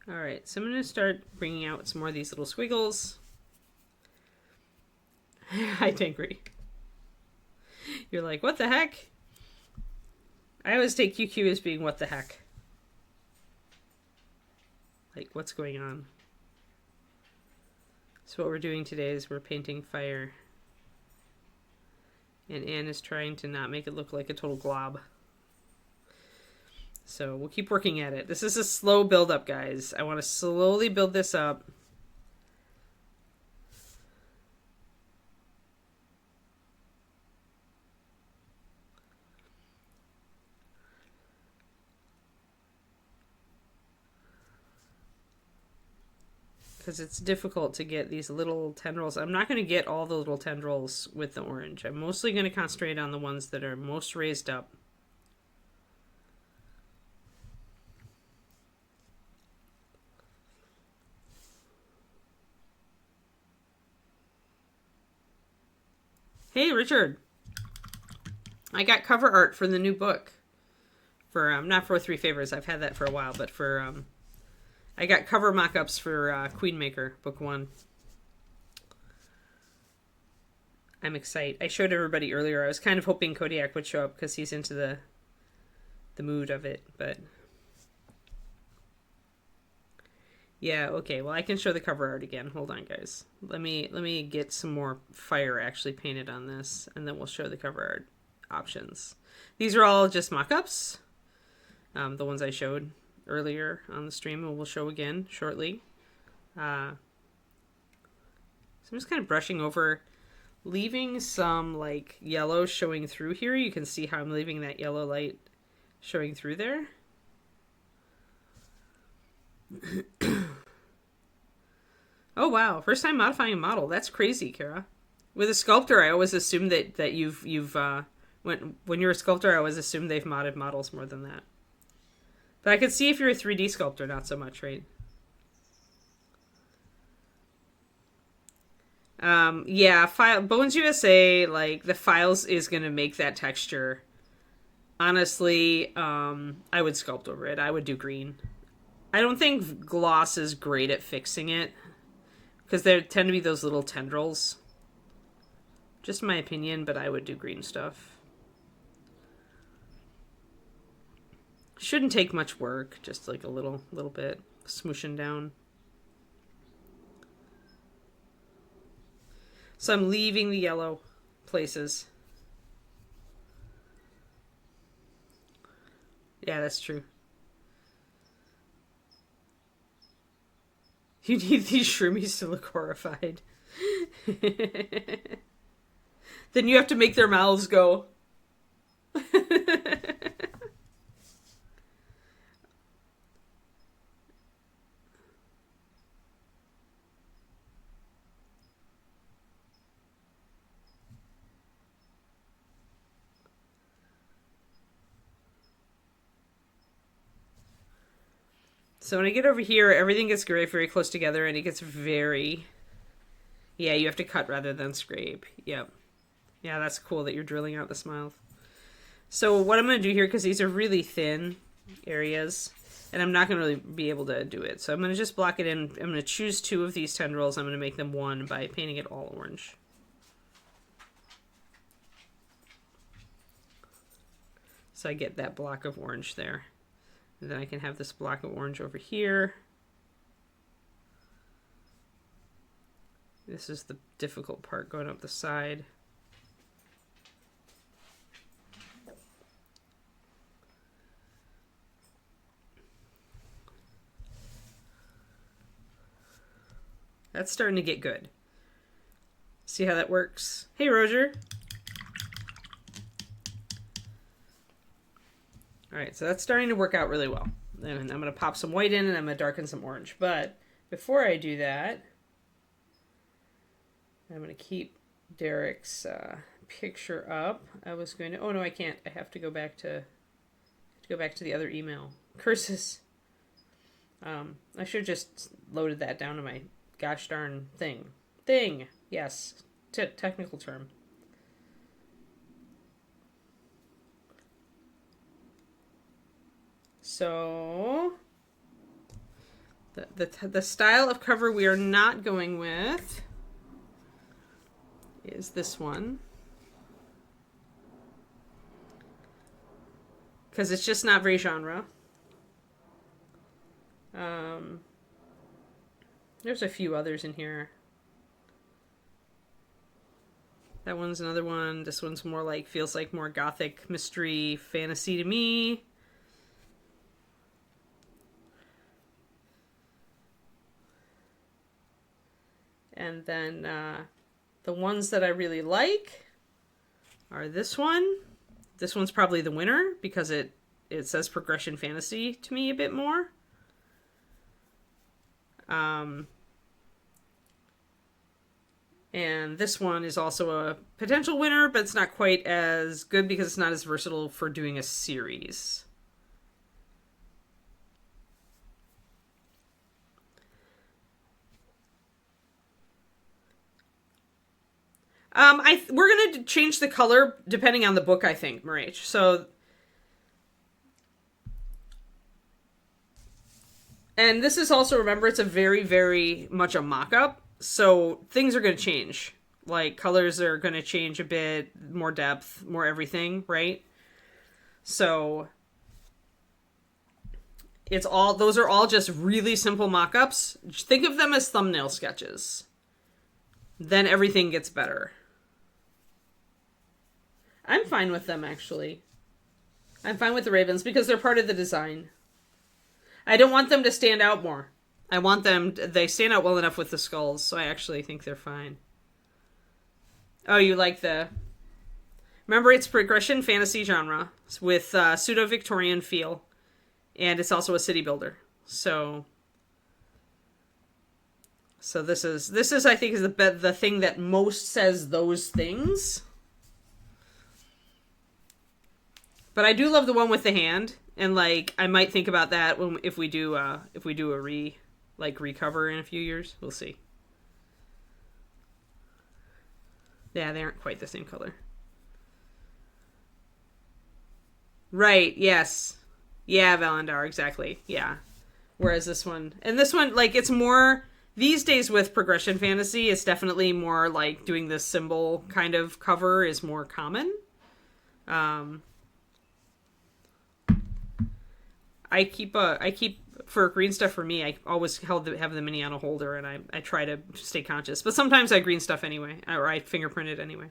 All right, so I'm going to start bringing out some more of these little squiggles. Hi, Tankry. You're like, what the heck? I always take QQ as being what the heck. like what's going on. So what we're doing today is we're painting fire. And Anne is trying to not make it look like a total glob. So we'll keep working at it. This is a slow build up, guys. I want to slowly build this up. Because it's difficult to get these little tendrils. I'm not going to get all the little tendrils with the orange. I'm mostly going to concentrate on the ones that are most raised up. Hey, Richard. I got cover art for the new book. For not for Three Favors. I've had that for a while, but for I got cover mock-ups for Queenmaker, book 1. I'm excited. I showed everybody earlier. I was kind of hoping Kodiak would show up because he's into the mood of it, but yeah, okay. Well, I can show the cover art again. Hold on, guys. Let me get some more fire actually painted on this, and then we'll show the cover art options. These are all just mock-ups. The ones I showed earlier on the stream and we'll show again shortly. So I'm just kind of brushing over, leaving some like yellow showing through here. You can see how I'm leaving that yellow light showing through there. Oh wow, first time modifying a model. That's crazy, Kara. With a sculptor, I always assume that you've when you're a sculptor, I always assume they've modded models more than that. But I could see if you're a 3D sculptor, not so much, right? Yeah, Bones USA, like, the files is going to make that texture. Honestly, I would sculpt over it. I would do green. I don't think gloss is great at fixing it, because there tend to be those little tendrils. Just my opinion, but I would do green stuff. Shouldn't take much work, just like a little bit, smooshing down. So I'm leaving the yellow places. Yeah, that's true. You need these shroomies to look horrified. Then you have to make their mouths go. So when I get over here, everything gets very, very close together, and it gets very... Yeah, you have to cut rather than scrape. Yep. Yeah, that's cool that you're drilling out the smiles. So what I'm going to do here, because these are really thin areas, and I'm not going to really be able to do it. So I'm going to just block it in. I'm going to choose 2 of these tendrils. I'm going to make them 1 by painting it all orange. So I get that block of orange there. And then I can have this block of orange over here. This is the difficult part, going up the side. That's starting to get good. See how that works? Hey, Roger. All right, so that's starting to work out really well. And I'm going to pop some white in, and I'm going to darken some orange. But before I do that, I'm going to keep Derek's picture up. I was going to... Oh, no, I can't. I have to go back to the other email. Curses. I should have just loaded that down to my gosh darn thing. Thing. Yes. Technical term. So the style of cover we are not going with is this one, because it's just not very genre. There's a few others in here. That one's another one. This one's more like, feels like more gothic mystery fantasy to me. And then the ones that I really like are this one. This one's probably the winner because it says progression fantasy to me a bit more. And this one is also a potential winner, but it's not quite as good because it's not as versatile for doing a series. We're gonna change the color depending on the book, I think, Marich. So, and this is also, remember, it's a very, very much a mock-up. So things are going to change. Like colors are going to change a bit, more depth, more everything, right? So those are all just really simple mock-ups. Think of them as thumbnail sketches. Then everything gets better. I'm fine with them, actually. I'm fine with the ravens because they're part of the design. I don't want them to stand out more. I want them, they stand out well enough with the skulls, so I actually think they're fine. Oh, you like the... Remember, it's progression fantasy genre with pseudo-Victorian feel, and it's also a city builder. So this is I think is the thing that most says those things. But I do love the one with the hand, and like I might think about that if we do a recover in a few years. We'll see. Yeah, they aren't quite the same color. Right, yes. Yeah, Valandar, exactly. Yeah. Whereas this one, like, it's more, these days with progression fantasy, it's definitely more like doing this symbol kind of cover is more common. I keep for green stuff for me, I always have the mini on a holder, and I try to stay conscious. But sometimes I green stuff anyway, or I fingerprint it anyway.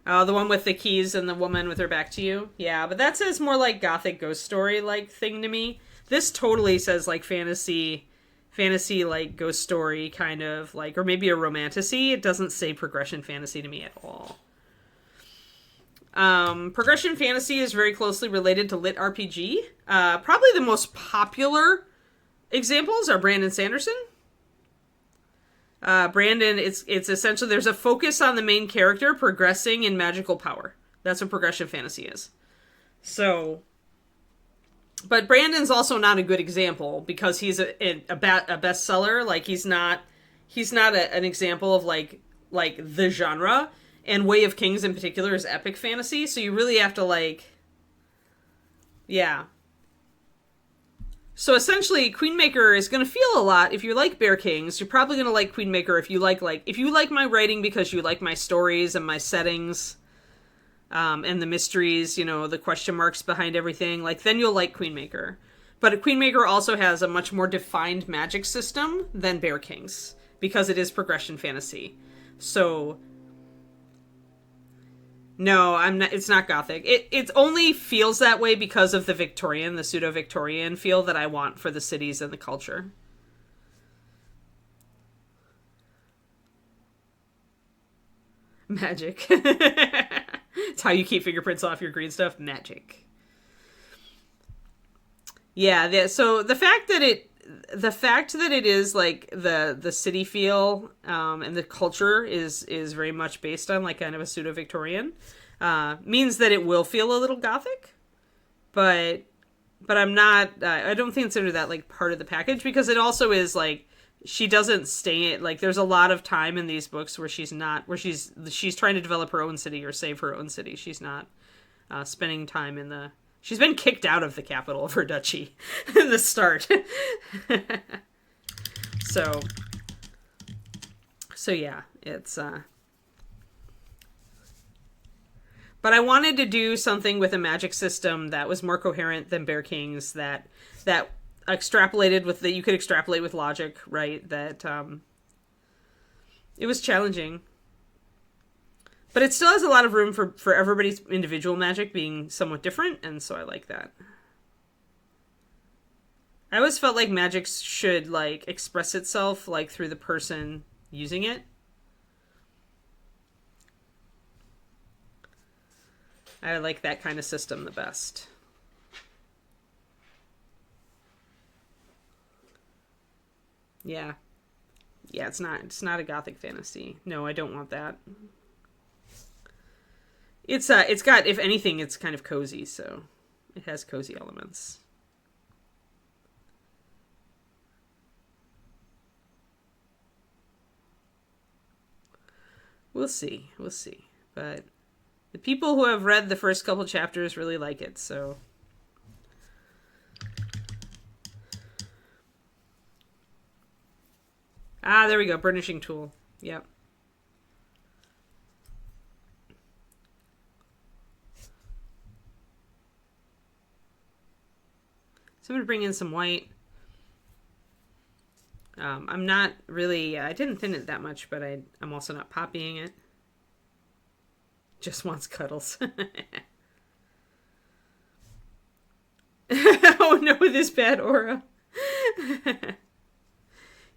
Oh, the one with the keys and the woman with her back to you? Yeah, but that says more like gothic ghost story like thing to me. This totally says like fantasy like ghost story kind of like, or maybe a romantasy. It doesn't say progression fantasy to me at all. Progression fantasy is very closely related to lit RPG. Probably the most popular examples are Brandon Sanderson. Brandon, it's essentially, there's a focus on the main character progressing in magical power. That's what progression fantasy is. So, but Brandon's also not a good example because he's a bestseller. Like he's not an example of like the genre. And Way of Kings in particular is epic fantasy, so you really have to like, yeah. So essentially, Queenmaker is going to feel a lot. If you like Bear Kings, you're probably going to like Queenmaker if you like my writing because you like my stories and my settings, and the mysteries, you know, the question marks behind everything. Like then you'll like Queenmaker. But Queenmaker also has a much more defined magic system than Bear Kings because it is progression fantasy. So. No, I'm not. It's not gothic. It only feels that way because of the pseudo-Victorian feel that I want for the cities and the culture. Magic. It's how you keep fingerprints off your green stuff. Magic. Yeah. So the fact that it is like the city feel and the culture is very much based on like kind of a pseudo-Victorian means that it will feel a little gothic, but I'm not. I don't consider that like part of the package because it also is like she doesn't stay like there's a lot of time in these books where she's trying to develop her own city or save her own city. She's not spending time in the. She's been kicked out of the capital of her duchy in the start. So yeah, it's But I wanted to do something with a magic system that was more coherent than Bear King's, that extrapolated with that you could extrapolate with logic, right? That it was challenging. But it still has a lot of room for everybody's individual magic being somewhat different, and so I like that. I always felt like magic should like express itself like through the person using it. I like that kind of system the best. Yeah. Yeah, it's not a gothic fantasy. No, I don't want that. It's got, if anything, it's kind of cozy, so it has cozy elements. We'll see. We'll see. But the people who have read the first couple chapters really like it, so. Ah, there we go. Burnishing tool. Yep. So I'm going to bring in some white. I'm not really, I didn't thin it that much, but I'm also not poppying it. Just wants cuddles. Oh no, this bad aura.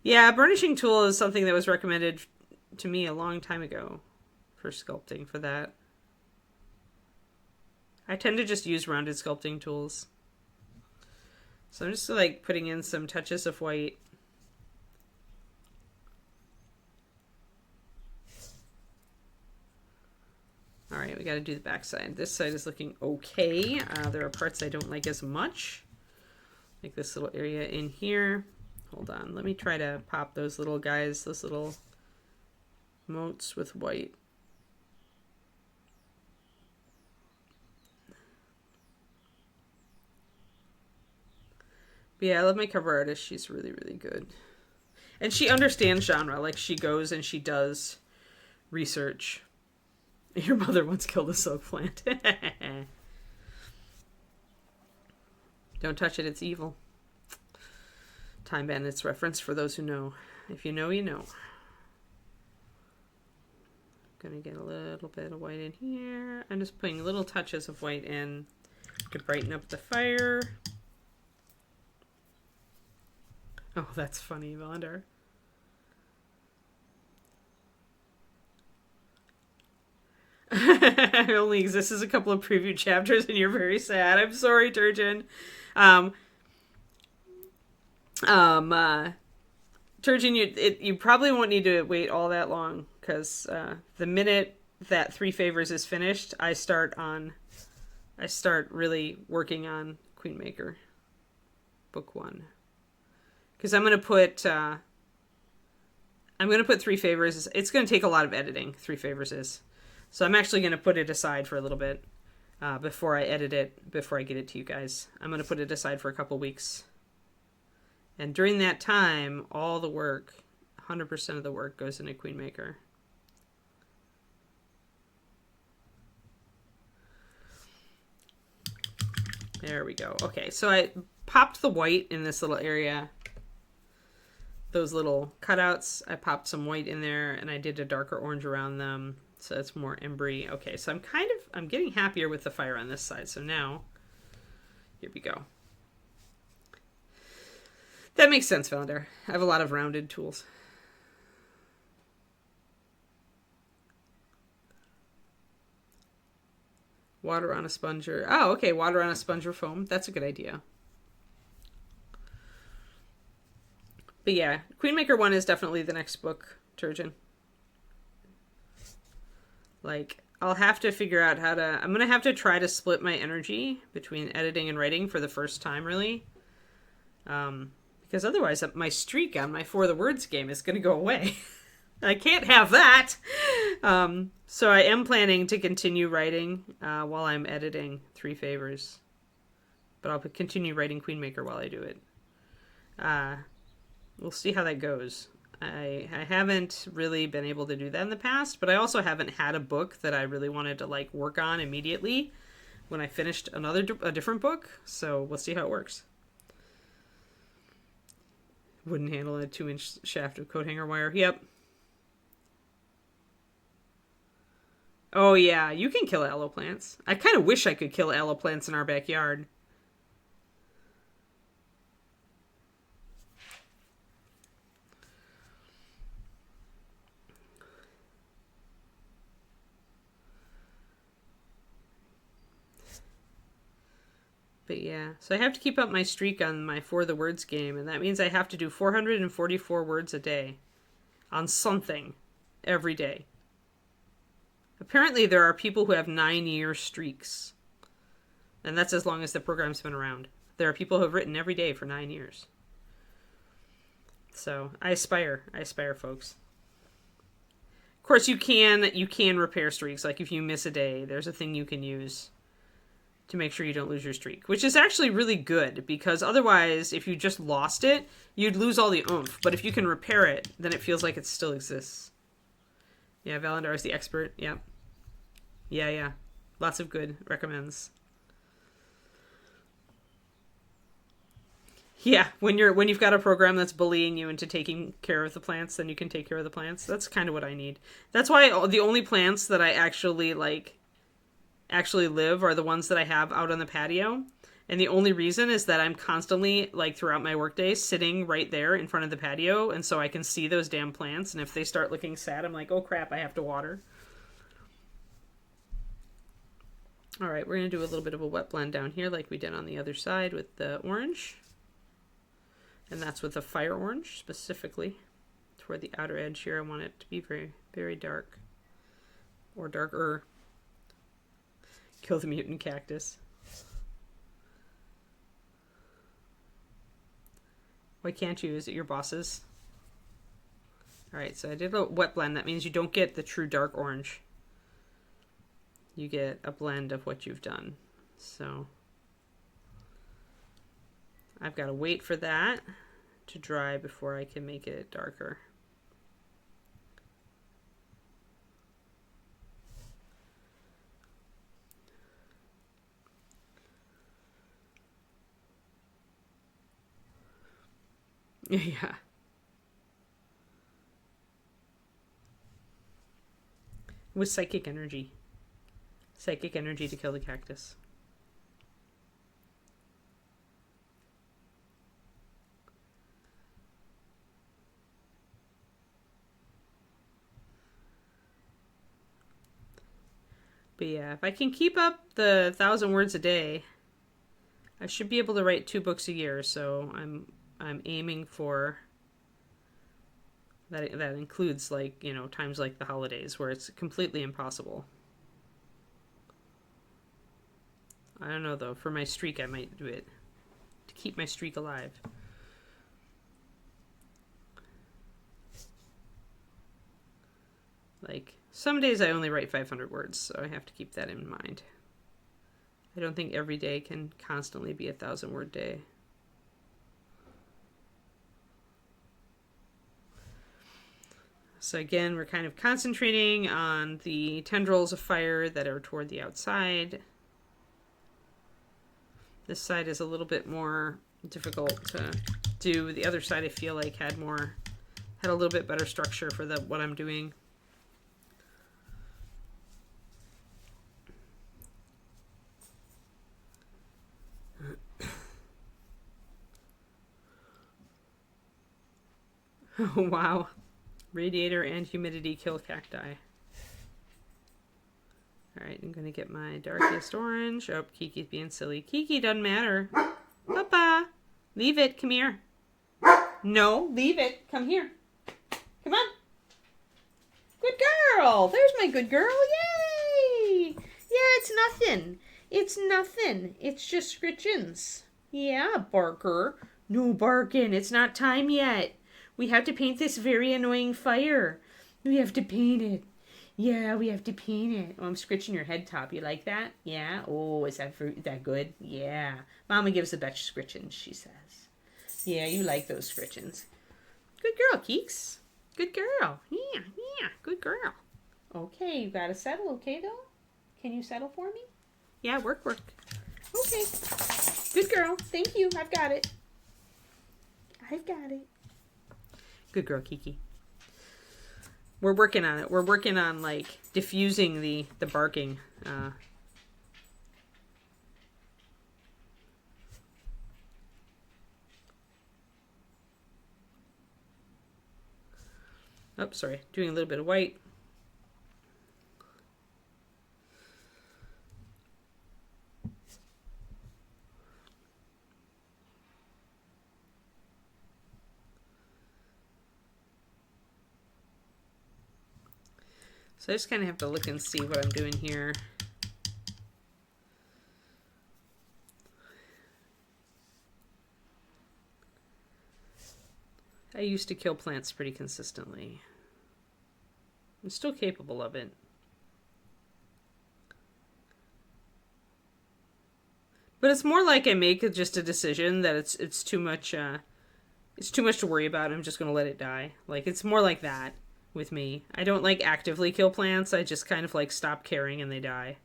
Yeah, burnishing tool is something that was recommended to me a long time ago for sculpting for that. I tend to just use rounded sculpting tools. So I'm just like putting in some touches of white. All right, we got to do the back side. This side is looking okay. There are parts I don't like as much, like this little area in here. Hold on, let me try to pop those little guys, those little motes with white. But yeah, I love my cover artist. She's really, really good. And she understands genre. Like, she goes and she does research. Your mother once killed a silk plant. Don't touch it, it's evil. Time Bandits reference for those who know. If you know, you know. Gonna get a little bit of white in here. I'm just putting little touches of white in to brighten up the fire. Oh, that's funny, Vonder. It only exists as a couple of preview chapters and you're very sad. I'm sorry, Turgeon. Turgeon, you probably won't need to wait all that long, because the minute that Three Favors is finished, I start really working on Queenmaker, book 1. Because I'm gonna put Three Favors. It's gonna take a lot of editing. Three Favors is. So I'm actually going to put it aside for a little bit before I edit it, before I get it to you guys. I'm going to put it aside for a couple weeks. And during that time, all the work, 100% of the work goes into Queenmaker. There we go. Okay, so I popped the white in this little area. Those little cutouts, I popped some white in there, and I did a darker orange around them. So it's more embry. Okay, so I'm getting happier with the fire on this side. So now, here we go. That makes sense, Valender. I have a lot of rounded tools. Water on a sponger. Oh, okay, water on a sponger foam. That's a good idea. But yeah, Queenmaker 1 is definitely the next book, Turgeon. Like, I'll have to figure out how to... I'm going to have to try to split my energy between editing and writing for the first time, really. Because otherwise, my streak on my For the Words game is going to go away. I can't have that! So I am planning to continue writing while I'm editing Three Favors. But I'll continue writing Queenmaker while I do it. We'll see how that goes. I haven't really been able to do that in the past, but I also haven't had a book that I really wanted to like work on immediately when I finished a different book. So we'll see how it works. Wouldn't handle a 2-inch shaft of coat hanger wire. Yep. Oh yeah, you can kill aloe plants. I kind of wish I could kill aloe plants in our backyard. But yeah, so I have to keep up my streak on my For the Words game, and that means I have to do 444 words a day on something every day. Apparently there are people who have 9-year streaks, and that's as long as the program's been around. There are people who have written every day for 9 years. So I aspire, folks. Of course, you can repair streaks. Like if you miss a day, there's a thing you can use to make sure you don't lose your streak, which is actually really good, because otherwise, if you just lost it, you'd lose all the oomph. But if you can repair it, then it feels like it still exists. Yeah, Valandar is the expert. Yeah. Yeah. Lots of good recommends. Yeah, when you've got a program that's bullying you into taking care of the plants, then you can take care of the plants. That's kind of what I need. That's why the only plants that I actually live are the ones that I have out on the patio. And the only reason is that I'm constantly, like throughout my workday, sitting right there in front of the patio, and so I can see those damn plants, and if they start looking sad, I'm like, oh crap, I have to water. Alright, we're going to do a little bit of a wet blend down here like we did on the other side with the orange. And that's with the fire orange, specifically. Toward the outer edge here, I want it to be very, very dark. Or darker. Kill the mutant cactus. Why can't you? Is it your boss's? Alright, so I did a wet blend. That means you don't get the true dark orange. You get a blend of what you've done. So I've got to wait for that to dry before I can make it darker. Yeah. With psychic energy. Psychic energy to kill the cactus. But yeah, if I can keep up the 1,000 words a day, I should be able to write 2 books a year. So I'm aiming for that. That includes, like, you know, times like the holidays where it's completely impossible. I don't know though. For my streak, I might do it to keep my streak alive. Like, some days I only write 500 words, so I have to keep that in mind. I don't think every day can constantly be a 1,000-word day. So again, we're kind of concentrating on the tendrils of fire that are toward the outside. This side is a little bit more difficult to do. The other side I feel like had a little bit better structure for what I'm doing. Oh wow. Radiator and humidity kill cacti. Alright, I'm gonna get my darkest orange. Oh, Kiki's being silly. Kiki, doesn't matter. Papa! Leave it, come here. No, leave it, come here. Come on. Good girl! There's my good girl, yay! Yeah, it's nothing. It's nothing. It's just scritchins. Yeah, Barker. No barking, it's not time yet. We have to paint this very annoying fire. We have to paint it. Yeah, we have to paint it. Oh, I'm scritching your head top. You like that? Yeah? Oh, is that good? Yeah. Mama gives the best scritchins, she says. Yeah, you like those scritchins. Good girl, Keeks. Good girl. Yeah, good girl. Okay, you gotta settle, okay, though? Can you settle for me? Yeah, work. Okay. Good girl. Thank you. I've got it. Good girl, Kiki. We're working on it. We're working on, like, diffusing the barking. Oh, sorry. Doing a little bit of white. So I just kind of have to look and see what I'm doing here. I used to kill plants pretty consistently. I'm still capable of it. But it's more like I make just a decision that it's too much to worry about. I'm just going to let it die. Like, it's more like that with me. I don't like actively kill plants. I just kind of like stop caring and they die.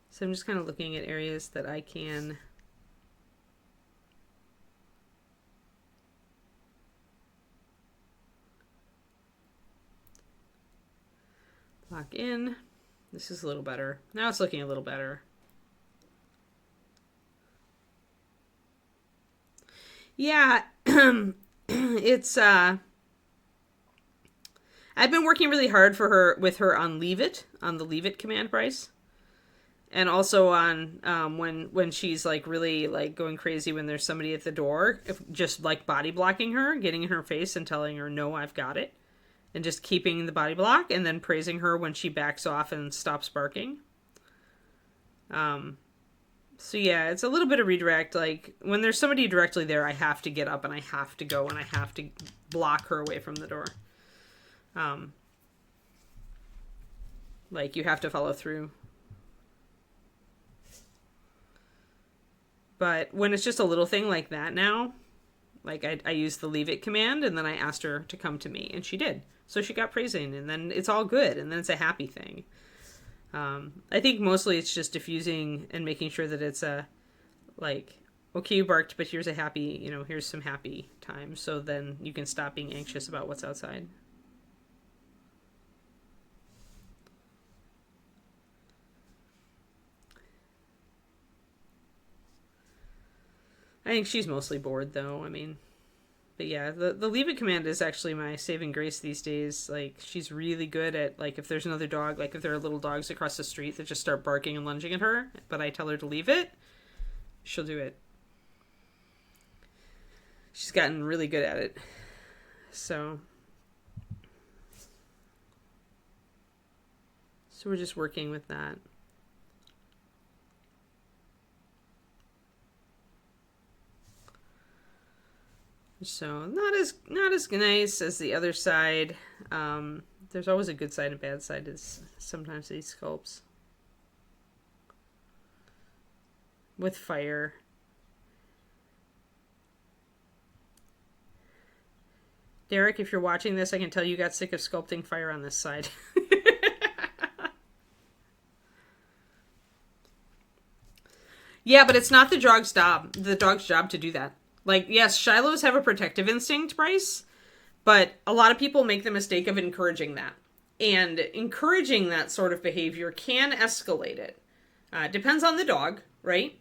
So I'm just kind of looking at areas that I can lock in. This is a little better. Now it's looking a little better. Yeah, it's I've been working really hard with her on Leave It, on the Leave It command, Bryce. And also on when she's like really like going crazy when there's somebody at the door, just like body blocking her, getting in her face and telling her, no, I've got it. And just keeping the body block and then praising her when she backs off and stops barking. So yeah, it's a little bit of redirect. Like when there's somebody directly there, I have to get up and I have to go and I have to block her away from the door. Like you have to follow through. But when it's just a little thing like that now, like I used the Leave It command and then I asked her to come to me and she did. So she got praising and then it's all good and then it's a happy thing. I think mostly it's just diffusing and making sure that it's like, okay, you barked, but here's a happy, here's some happy time. So then you can stop being anxious about what's outside. I think she's mostly bored, though. But yeah, the Leave It command is actually my saving grace these days. Like, she's really good at, like, if there's another dog, like, if there are little dogs across the street that just start barking and lunging at her, but I tell her to leave it, she'll do it. She's gotten really good at it. So we're just working with that. So not as nice as the other side. There's always a good side and bad side to sometimes these sculpts. With fire. Derek, if you're watching this, I can tell you got sick of sculpting fire on this side. Yeah, but it's not the dog's job to do that. Like, yes, Shilohs have a protective instinct, Bryce, but a lot of people make the mistake of encouraging that. And encouraging that sort of behavior can escalate it. Depends on the dog, right?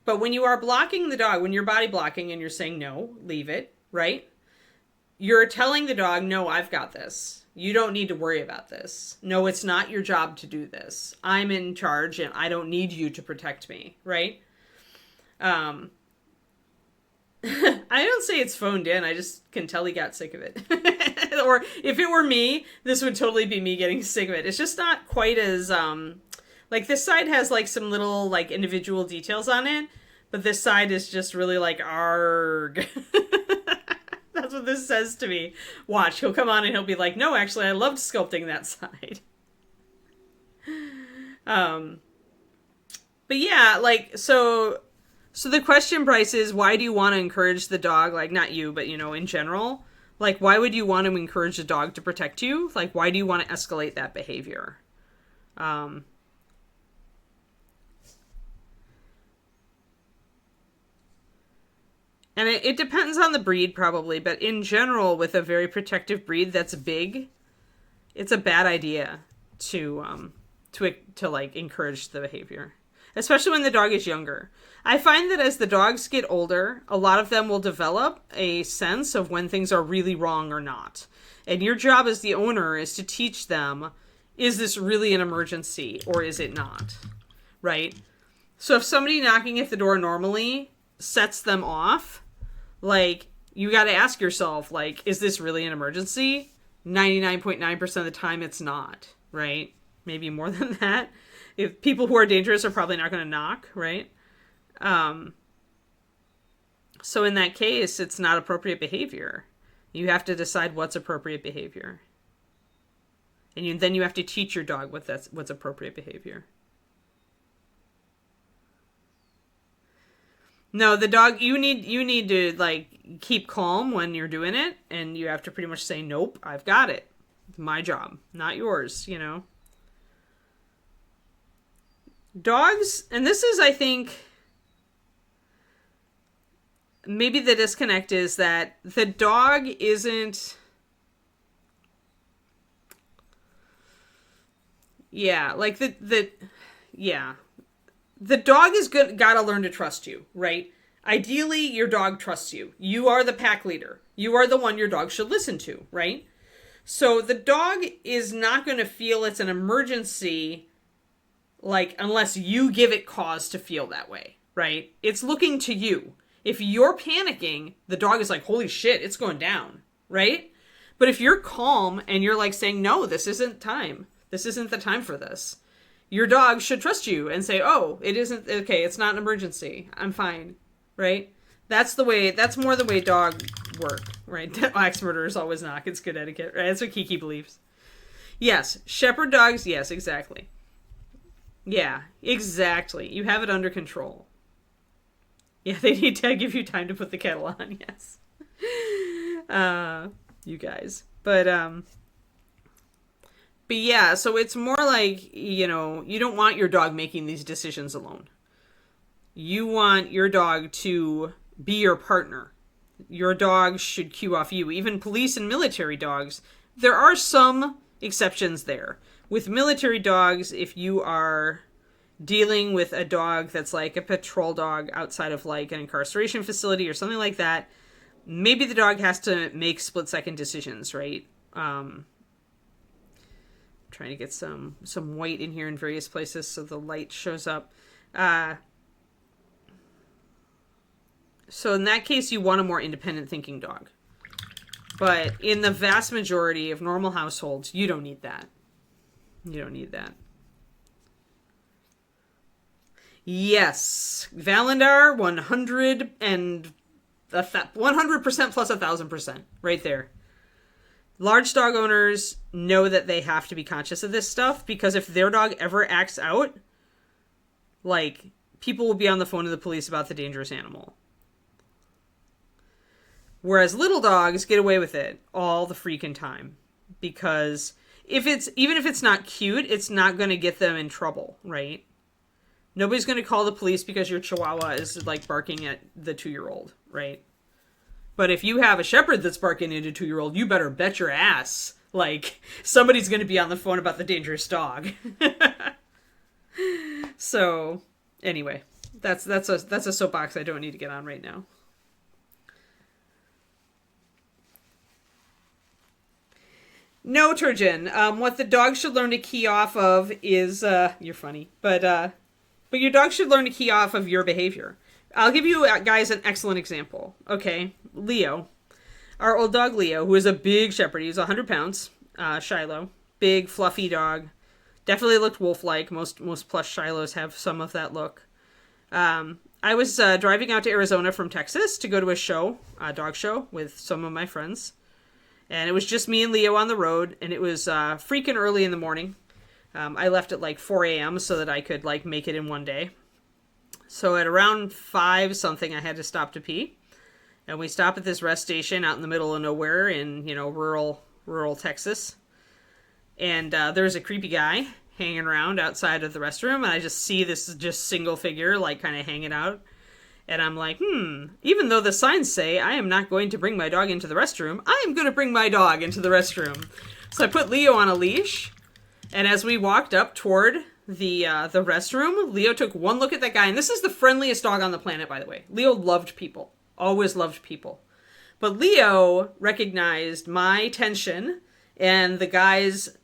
But when you are blocking the dog, when you're body blocking and you're saying, no, leave it, right? You're telling the dog, no, I've got this. You don't need to worry about this. No, it's not your job to do this. I'm in charge and I don't need you to protect me, right? I don't say it's phoned in. I just can tell he got sick of it. Or if it were me, this would totally be me getting sick of it. It's just not quite as, like this side has like some little like individual details on it, but this side is just really like, arg. That's what this says to me. Watch, he'll come on and he'll be like, no, actually, I loved sculpting that side. But yeah, like, so the question, Bryce, is why do you want to encourage the dog, like, not you, but, in general? Like, why would you want to encourage the dog to protect you? Like, why do you want to escalate that behavior? And it depends on the breed, probably, but in general, with a very protective breed that's big, it's a bad idea to like, encourage the behavior. Especially when the dog is younger. I find that as the dogs get older, a lot of them will develop a sense of when things are really wrong or not. And your job as the owner is to teach them, is this really an emergency or is it not? Right? So if somebody knocking at the door normally sets them off, like, you got to ask yourself, like, is this really an emergency? 99.9% of the time it's not, right? Maybe more than that. If people who are dangerous are probably not going to knock, right? So in that case, it's not appropriate behavior. You have to decide what's appropriate behavior. And then you have to teach your dog what's appropriate behavior. No, the dog, you need to, like, keep calm when you're doing it, and you have to pretty much say, nope, I've got it. It's my job, not yours, Dogs, and this is, I think, maybe the disconnect is that the dog isn't... Yeah, like the dog is gotta learn to trust you, right? Ideally, your dog trusts you. You are the pack leader. You are the one your dog should listen to, right? So the dog is not going to feel it's an emergency, like, unless you give it cause to feel that way, right? It's looking to you. If you're panicking, the dog is like, holy shit, it's going down, right? But if you're calm and you're like saying, no, this isn't time. This isn't the time for this. Your dog should trust you and say, oh, it isn't, okay, it's not an emergency. I'm fine, right? That's more the way dogs work, right? Axe murderers always knock. It's good etiquette, right? That's what Kiki believes. Yes, shepherd dogs, yes, exactly. Yeah, exactly. You have it under control. Yeah, they need to give you time to put the kettle on, yes. You guys. But yeah, so it's more like, you don't want your dog making these decisions alone. You want your dog to be your partner. Your dog should cue off you. Even police and military dogs, there are some exceptions there. With military dogs, if you are dealing with a dog that's like a patrol dog outside of, like, an incarceration facility or something like that, maybe the dog has to make split-second decisions, right? Trying to get some white in here in various places so the light shows up. So in that case, you want a more independent thinking dog. But in the vast majority of normal households, you don't need that. You don't need that. Yes, Valendar, 100 and 100% plus 1,000%, right there. Large dog owners know that they have to be conscious of this stuff, because if their dog ever acts out, like, people will be on the phone to the police about the dangerous animal. Whereas little dogs get away with it all the freaking time, because even if it's not cute, it's not going to get them in trouble, right? Nobody's going to call the police because your chihuahua is, like, barking at the 2-year-old, right? But if you have a shepherd that's barking at a 2-year-old, you better bet your ass, like, somebody's going to be on the phone about the dangerous dog. So, anyway, that's a soapbox I don't need to get on right now. No, Turgeon. What the dog should learn to key off of is, you're funny, but your dog should learn to key off of your behavior. I'll give you guys an excellent example. Okay, Leo, our old dog Leo, who is a big shepherd. He's 100 pounds. Shiloh, big fluffy dog. Definitely looked wolf-like. Most plush Shilohs have some of that look. I was driving out to Arizona from Texas to go to a show, a dog show, with some of my friends. And it was just me and Leo on the road, and it was freaking early in the morning. I left at like 4 a.m. so that I could like make it in one day. So at around 5 something, I had to stop to pee. And we stopped at this rest station out in the middle of nowhere in, rural Texas. And there's a creepy guy hanging around outside of the restroom, and I just see this just single figure like kind of hanging out. And I'm like, even though the signs say I am not going to bring my dog into the restroom, I am going to bring my dog into the restroom. So I put Leo on a leash, and as we walked up toward the restroom, Leo took one look at that guy, and this is the friendliest dog on the planet, by the way. Leo loved people. Always loved people. But Leo recognized my tension and the guy's,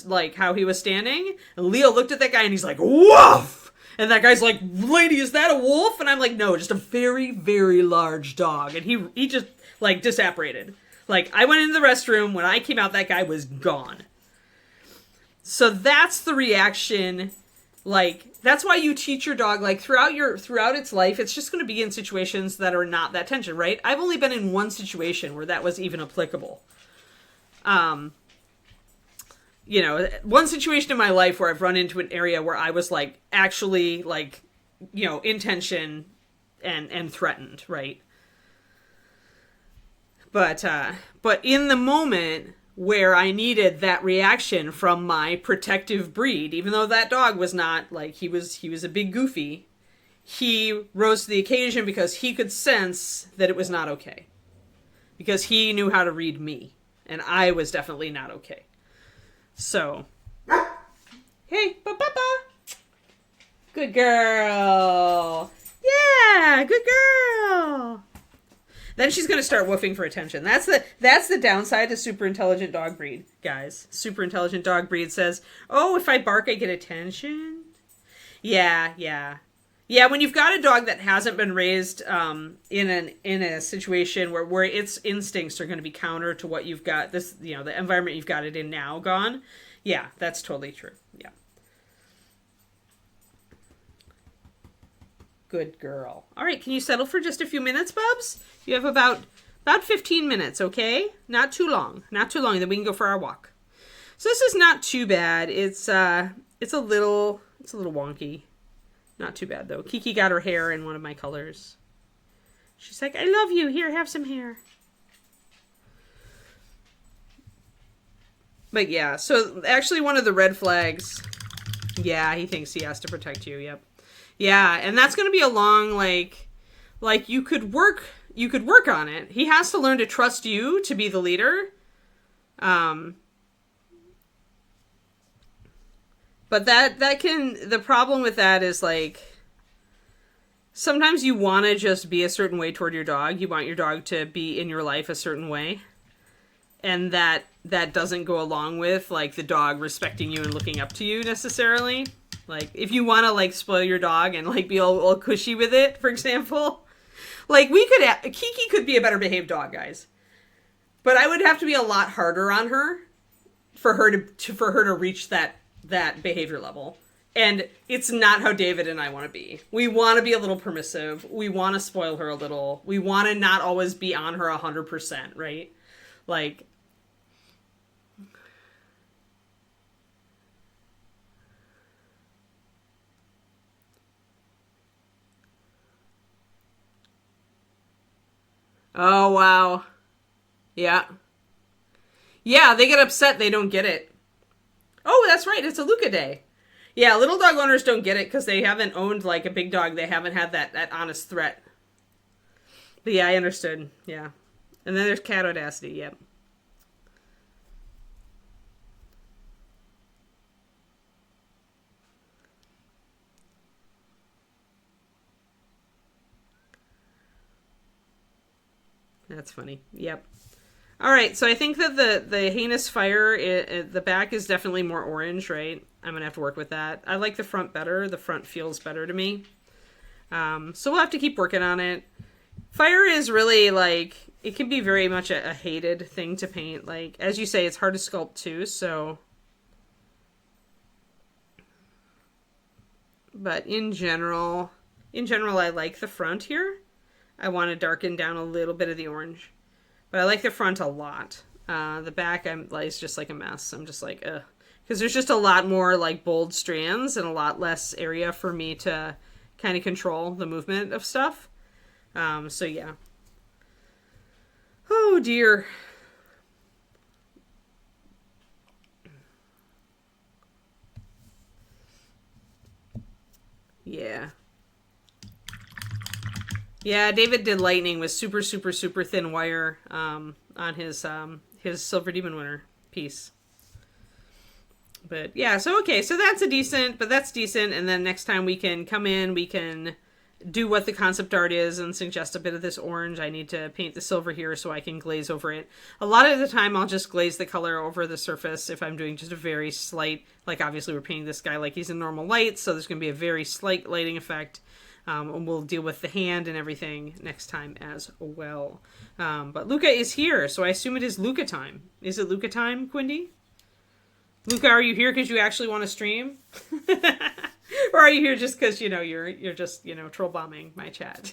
like, how he was standing. And Leo looked at that guy and he's like, woof! And that guy's like, lady, is that a wolf? And I'm like, no, just a very, very large dog. And he just, like, disapparated. Like, I went into the restroom. When I came out, that guy was gone. So that's the reaction. Like, that's why you teach your dog, like, throughout its life, it's just going to be in situations that are not that tension, right? I've only been in one situation where that was even applicable. One situation in my life where I've run into an area where I was, like, actually, like, in tension and threatened, right? But in the moment where I needed that reaction from my protective breed, even though that dog was not, like, he was a big goofy, he rose to the occasion because he could sense that it was not okay. Because he knew how to read me, and I was definitely not okay. So, hey, ba-ba-ba. Good girl. Yeah, good girl. Then she's going to start woofing for attention. That's the downside to super intelligent dog breed, guys. Super intelligent dog breed says, oh, if I bark, I get attention. Yeah. When you've got a dog that hasn't been raised in a situation where its instincts are going to be counter to what you've got, the environment you've got it in now gone. Yeah, that's totally true. Yeah. Good girl. All right, can you settle for just a few minutes, Bubs? You have about 15 minutes, okay? Not too long. Not too long, then we can go for our walk. So this is not too bad. It's a little wonky. Not too bad, though. Kiki got her hair in one of my colors. She's like, I love you. Here, have some hair. But yeah, so actually one of the red flags, yeah, he thinks he has to protect you, yep. Yeah, and that's going to be a long, like you could work on it. He has to learn to trust you to be the leader. But the problem with that is, like, sometimes you want to just be a certain way toward your dog. You want your dog to be in your life a certain way. And that doesn't go along with, like, the dog respecting you and looking up to you necessarily. Like, if you want to, like, spoil your dog and, like, be all cushy with it, for example. Like, Kiki could be a better behaved dog, guys. But I would have to be a lot harder on her for her to reach that behavior level. And it's not how David and I want to be. We want to be a little permissive. We want to spoil her a little. We want to not always be on her 100%, right? Like, oh, wow. Yeah. Yeah, they get upset they don't get it. Oh, that's right. It's a Luca day. Yeah, little dog owners don't get it because they haven't owned, like, a big dog. They haven't had that honest threat. But yeah, I understood. Yeah. And then there's cat audacity. Yep. That's funny. Yep. All right, so I think that the heinous fire, the back is definitely more orange, right? I'm going to have to work with that. I like the front better. The front feels better to me. So we'll have to keep working on it. Fire is really, like, it can be very much a hated thing to paint. Like, as you say, it's hard to sculpt too, so. But in general, in general, I like the front here. I want to darken down a little bit of the orange. But I like the front a lot. The back is just like a mess. I'm just like, ugh. Because there's just a lot more like bold strands and a lot less area for me to kind of control the movement of stuff. So yeah. Oh dear. Yeah. Yeah, David did lightning with super, super, super thin wire on his Silver Demon Winter piece. But yeah, so okay, so that's decent, and then next time we can come in, we can do what the concept art is and suggest a bit of this orange. I need to paint the silver here so I can glaze over it. A lot of the time I'll just glaze the color over the surface if I'm doing just a very slight, like obviously we're painting this guy like he's in normal light, so there's going to be a very slight lighting effect. And we'll deal with the hand and everything next time as well. But Luca is here, so I assume it is Luca time. Is it Luca time, Quindy? Luca, are you here because you actually want to stream? Or are you here just because, you're just, troll bombing my chat?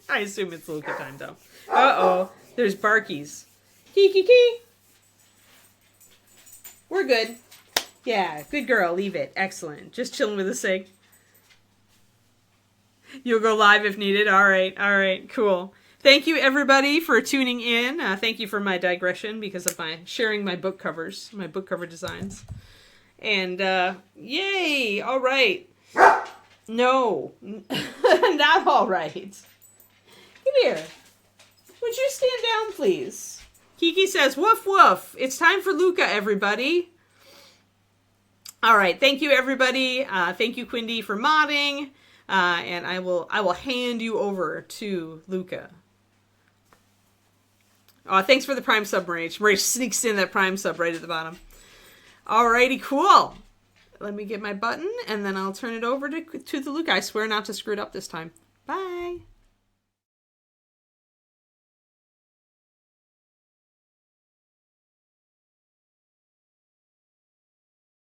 I assume it's Luca time, though. Uh-oh. There's Barkies. Kiki. We're good. Yeah, good girl. Leave it. Excellent. Just chilling with a sig. You'll go live if needed. All right. Cool. Thank you, everybody, for tuning in. Thank you for my digression because of my sharing my book covers, my book cover designs. And, yay! All right. No. Not all right. Come here. Would you stand down, please? Kiki says, woof, woof. It's time for Luca, everybody. All right. Thank you, everybody. Thank you, Quindy, for modding. And I will hand you over to Luca. Oh, thanks for the Prime sub, Rach. Rach sneaks in that Prime sub right at the bottom. Alrighty, cool. Let me get my button, and then I'll turn it over to the Luca. I swear not to screw it up this time. Bye.